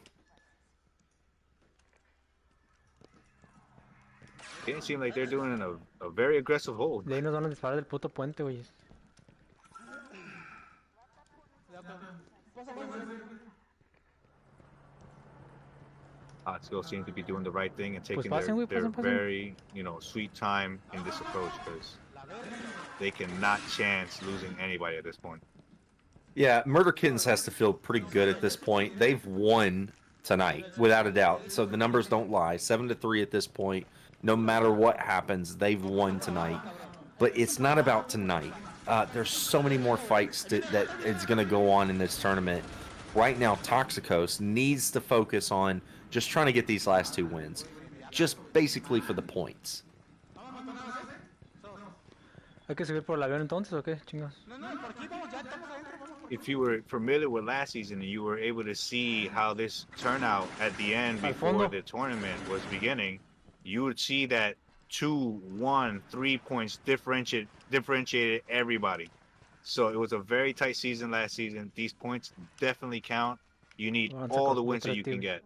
It seems like they're doing a very aggressive hold. De ahí nos van a disparar del puto puente, güey. Still seem to be doing the right thing and taking their very, you know, sweet time in this approach, because they cannot chance losing anybody at this point. Yeah, Murder Kittens has to feel pretty good at this point. They've won tonight, without a doubt. So the numbers don't lie. 7-3 at this point. No matter what happens, they've won tonight. But it's not about tonight. There's so many more fights that is going to go on in this tournament. Right now, Toxicos needs to focus on just trying to get these last 2 wins. Just basically for the points. ¿Hay que subir por el avión entonces o qué, chingados? If you were familiar with last season and you were able to see how this turnout at the end before the tournament was beginning, you would see that 2, 1, 3 points differentiated everybody. So it was a very tight season last season. These points definitely count. You need all the wins that you can get.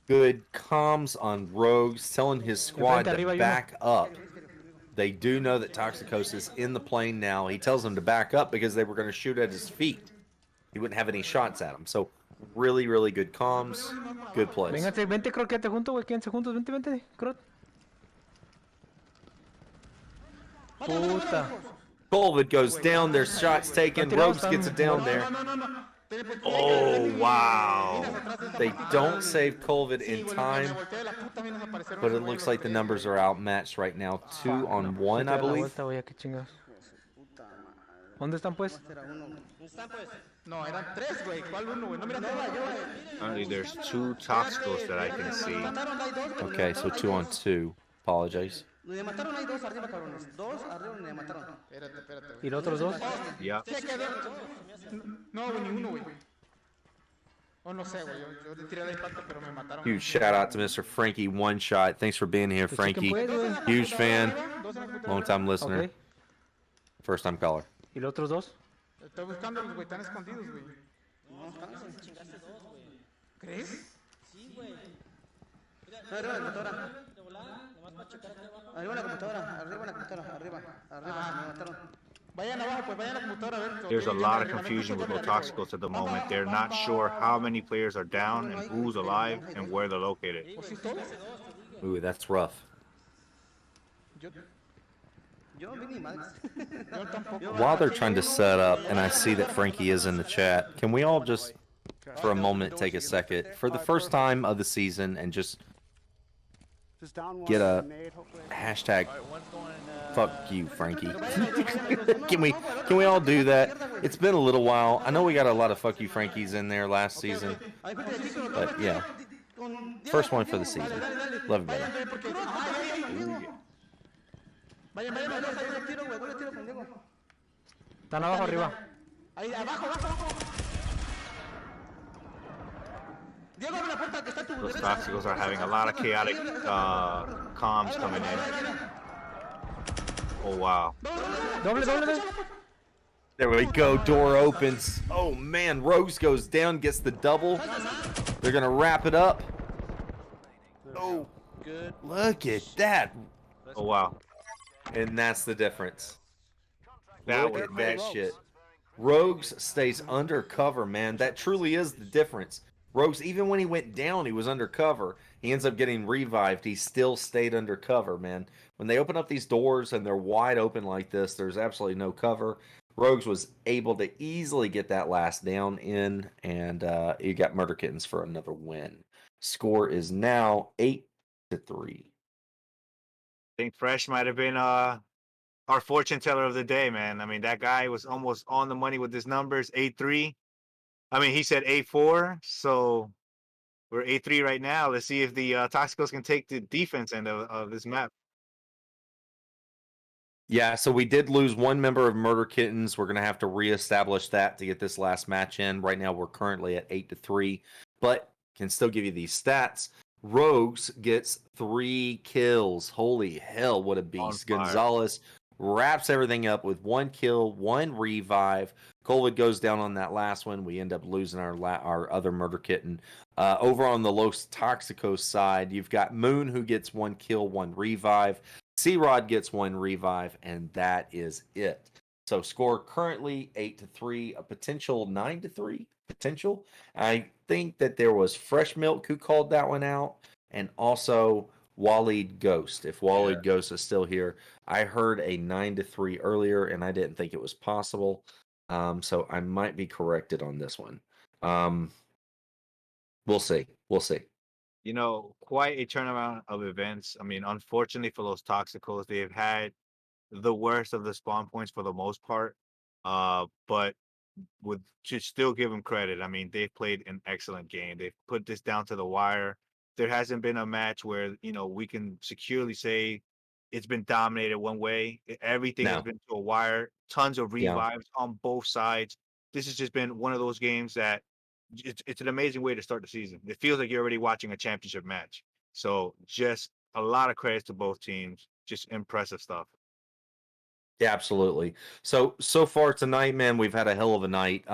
Good comms on Rogues, telling his squad to back up. They do know that Toxicos is in the plane now. He tells them to back up because they were going to shoot at his feet. He wouldn't have any shots at him. So really, really good comms. Good plays. Véngate, vente, Crot, quédate junto, güey. Quédense juntos, vente, Crot. Puta. Colvid goes down. There's shots taken. Rogues gets it down there. Oh, wow. They don't save Colvid in time. But it looks like the numbers are outmatched right now. 2-on-1, I believe. ¿Dónde están, pues? No, eran 3, güey. ¿Cuál uno, güey? No, mira, Currently, there's 2 Toxicos that I can see. Okay, so 2-on-2. Apologize. Le mataron, hay 2 arriba, cabrones. 2 arriba le mataron. Espérate. ¿Y los otros 2? Yeah. No, ni uno, güey. Oh, no sé, güey. Yo le tiré la impacto, pero me mataron. Huge shout out to Mr. Frankie One Shot. Thanks for being here, Frankie. Huge fan. Long time listener. First time caller. ¿Y los otros 2? Estoy buscándolos, güey. Están escondidos, güey. No, chingaste 2, güey. ¿Crees? Sí, güey. Arriba la computadora. Arriba la computadora, arriba, me mataron. Vayan abajo, pues vayan a la computadora a ver. There's a lot of confusion with the Toxicos at the moment. They're not sure how many players are down and who's alive and where they're located. Ooh, that's rough. While they're trying to set up, and I see that Frankie is in the chat, can we all just, for a moment, take a second, for the first time of the season, and just get a hashtag fuck you, Frankie. Can we all do that? It's been a little while. I know we got a lot of fuck you Frankies in there last season. But yeah. First one for the season. Love you, brother. Están abajo, arriba. Ahí, abajo. Those Toxicos are having a lot of chaotic comms coming in. Oh, wow. Doble. There we go. Door opens. Oh, man. Rogues goes down, gets the double. They're going to wrap it up. Oh, good. Look at that. Oh, wow. And that's the difference. Look at that shit. Rogues stays undercover, man. That truly is the difference. Rogues, even when he went down, he was undercover. He ends up getting revived. He still stayed undercover, man. When they open up these doors and they're wide open like this, there's absolutely no cover. Rogues was able to easily get that last down in, and he got Murder Kittens for another win. Score is now 8-3. I think Fresh might have been our fortune teller of the day, man. I mean, that guy was almost on the money with his numbers, 8-3. I mean, he said 8-4, so we're 8-3 right now. Let's see if the Toxicos can take the defense end of this map. Yeah, so we did lose one member of Murder Kittens. We're going to have to reestablish that to get this last match in. Right now, we're currently at 8-3, but can still give you these stats. Rogues gets 3 kills. Holy hell, what a beast. Gonzalez wraps everything up with 1 kill, 1 revive. Colvid goes down on that last one. We end up losing our other Murder Kitten. Over on the Los Toxicos side, you've got Moon, who gets 1 kill, 1 revive. C-Rod gets 1 revive, and that is it. So score currently 8-3, a potential 9-3 potential. I think that there was Fresh Milk who called that one out, and also Waleed Ghost. If Waleed Ghost is still here, I heard a 9-3 earlier, and I didn't think it was possible. So I might be corrected on this one. We'll see. We'll see. You know, quite a turnaround of events. I mean, unfortunately for those Toxicos, they've had the worst of the spawn points for the most part. But would just still give them credit. I mean, they've played an excellent game. They've put this down to the wire. There hasn't been a match where, you know, we can securely say it's been dominated one way. Everything has No. been to a wire. Tons of Yeah. revives on both sides. This has just been one of those games that it's an amazing way to start the season. It feels like you're already watching a championship match. So just a lot of credits to both teams. Just impressive stuff. Yeah, absolutely. So far tonight, man, we've had a hell of a night.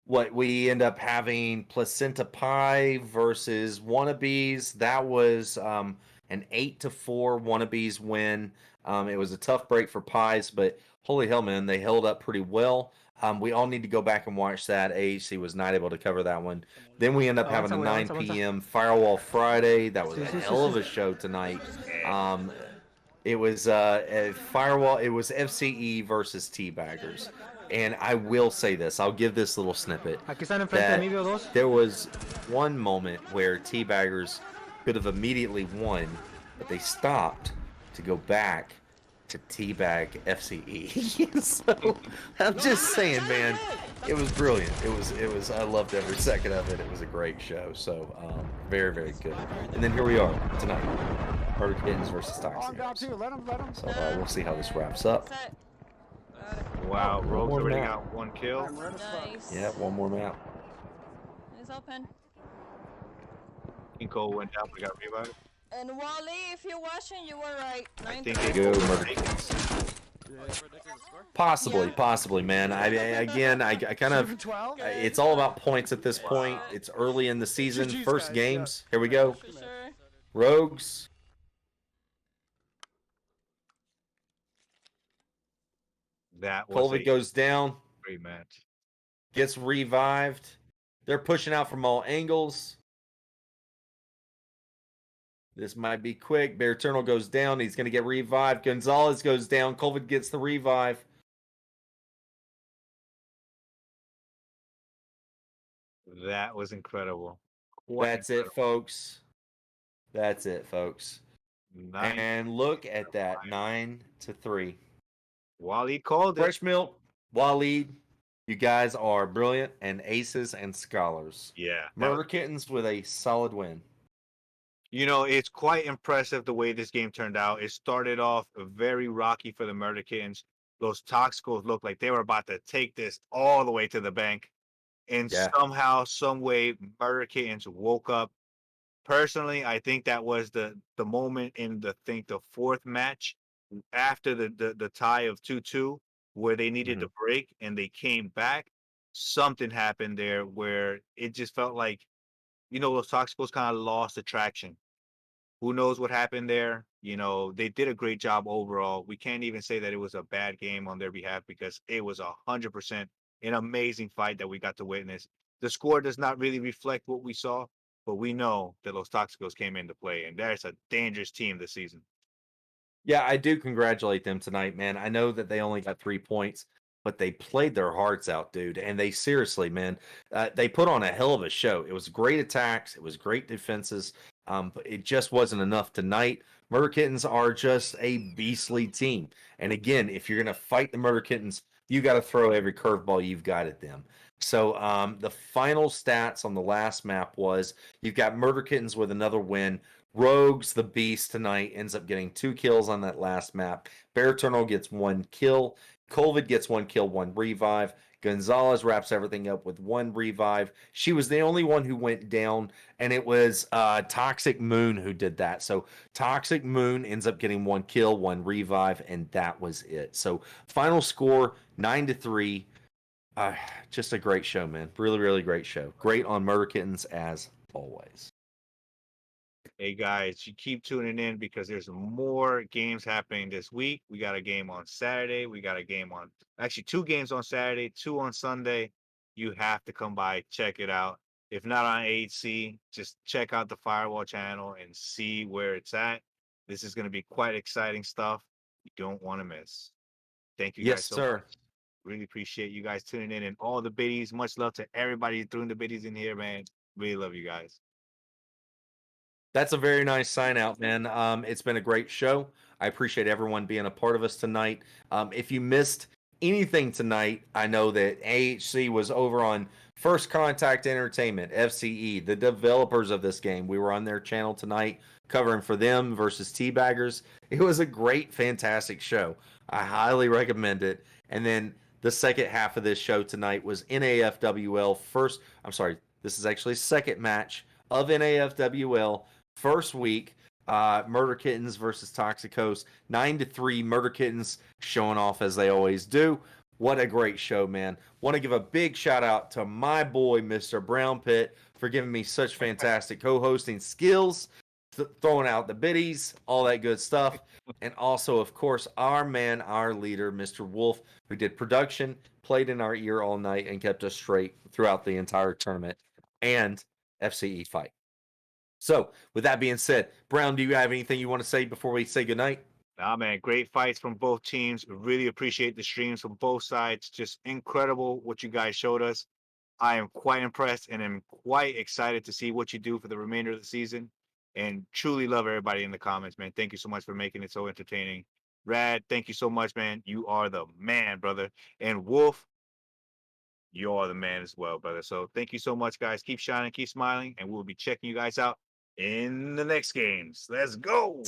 What we end up having Placenta Pie versus Wannabes. That was an 8-4 Wannabes win. It was a tough break for Pies, but holy hell, man, they held up pretty well. We all need to go back and watch that. AHC was not able to cover that one. Then we end up having a 9 p.m. Firewall Friday. That was a hell of a show tonight. It was a Firewall. It was FCE versus Teabaggers. And I will say this. I'll give this little snippet. That there was one moment where Teabaggers could have immediately won, but they stopped to go back to teabag FCE. So I'm just saying, man, it was brilliant. It was. I loved every second of it. It was a great show. So very, very good. And then here we are tonight. Kittens versus Toxicos. So we'll see how this wraps up. Wow, Rogue's already got 1 kill. Nice. Yeah, one more map. It's open. Inco went down, we got revived. And Wally, if you're watching, you were right. I think they go Murder Kittens. Possibly, man. I kind of. It's all about points at this point. It's early in the season. First games. Here we go. Rogues. That was Colvin goes down. Great match. Gets revived. They're pushing out from all angles. This might be quick. Bear Eternal goes down. He's going to get revived. Gonzalez goes down. Colvin gets the revive. That was incredible. That's it, folks. That's it, folks. And look at that. 9-3. Waleed called it. Fresh milk. Waleed. You guys are brilliant and aces and scholars. Yeah. Murder Kittens with a solid win. You know, it's quite impressive the way this game turned out. It started off very rocky for the Murder Kittens. Those Toxicos looked like they were about to take this all the way to the bank. And somehow, some way, Murder Kittens woke up. Personally, I think that was the moment in the fourth match after the tie of 2-2 where they needed to break and they came back. Something happened there where it just felt like, you know, those Toxicos kind of lost attraction. Who knows what happened there? You know, they did a great job overall. We can't even say that it was a bad game on their behalf because it was 100% an amazing fight that we got to witness. The score does not really reflect what we saw, but we know that Los Toxicos came into play, and that's a dangerous team this season. Yeah, I do congratulate them tonight, man. I know that they only got 3 points, but they played their hearts out, dude. And they seriously, man, they put on a hell of a show. It was great attacks. It was great defenses. But it just wasn't enough tonight. Murder Kittens are just a beastly team. And again, if you're going to fight the Murder Kittens, you got to throw every curveball you've got at them. So the final stats on the last map was you've got Murder Kittens with another win. Rogues, the beast tonight, ends up getting 2 kills on that last map. Bear Eternal gets 1 kill. Colvid gets 1 kill, 1 revive. Gonzalez wraps everything up with 1 revive. She was the only one who went down, and it was Toxic Moon who did that. So Toxic Moon ends up getting 1 kill, 1 revive, and that was it. So final score 9-3. Just a great show, man. Really, really great show. Great on Murder Kittens as always. Hey guys, you keep tuning in because there's more games happening this week. We got a game on Saturday. We got a game on, actually 2 games on Saturday, 2 on Sunday. You have to come by, check it out. If not on AHC, just check out the Firewall channel and see where it's at. This is going to be quite exciting stuff you don't want to miss. Thank you guys so much. Really appreciate you guys tuning in and all the biddies. Much love to everybody throwing the biddies in here, man. Really love you guys. That's a very nice sign out, man. It's been a great show. I appreciate everyone being a part of us tonight. If you missed anything tonight, I know that AHC was over on First Contact Entertainment, FCE, the developers of this game. We were on their channel tonight covering for them versus Teabaggers. It was a great, fantastic show. I highly recommend it. And then the second half of this show tonight was NAFWL first. I'm sorry, this is actually second match of NAFWL. First week, Murder Kittens versus Toxicos. 9-3, Murder Kittens showing off as they always do. What a great show, man. Want to give a big shout out to my boy, Mr. Brown Pit, for giving me such fantastic co-hosting skills, throwing out the biddies, all that good stuff. And also, of course, our man, our leader, Mr. Wolf, who did production, played in our ear all night, and kept us straight throughout the entire tournament and FCE fight. So, with that being said, Brown, do you have anything you want to say before we say goodnight? Nah, man, great fights from both teams. Really appreciate the streams from both sides. Just incredible what you guys showed us. I am quite impressed and am quite excited to see what you do for the remainder of the season. And truly love everybody in the comments, man. Thank you so much for making it so entertaining. Rad, thank you so much, man. You are the man, brother. And Wolf, you are the man as well, brother. So thank you so much, guys. Keep shining, keep smiling, and we'll be checking you guys out in the next games. Let's go.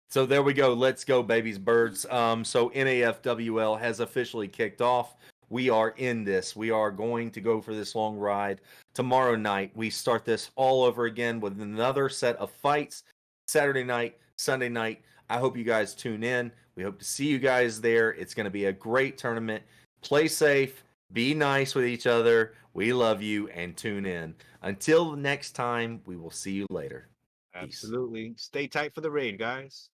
So there we go. Let's go, babies, birds. So NAFWL has officially kicked off. We are in this. We are going to go for this long ride. Tomorrow night, we start this all over again with another set of fights. Saturday night, Sunday night. I hope you guys tune in. We hope to see you guys there. It's going to be a great tournament. Play safe. Be nice with each other. We love you, and tune in. Until next time, we will see you later. Absolutely. Peace. Stay tight for the raid, guys.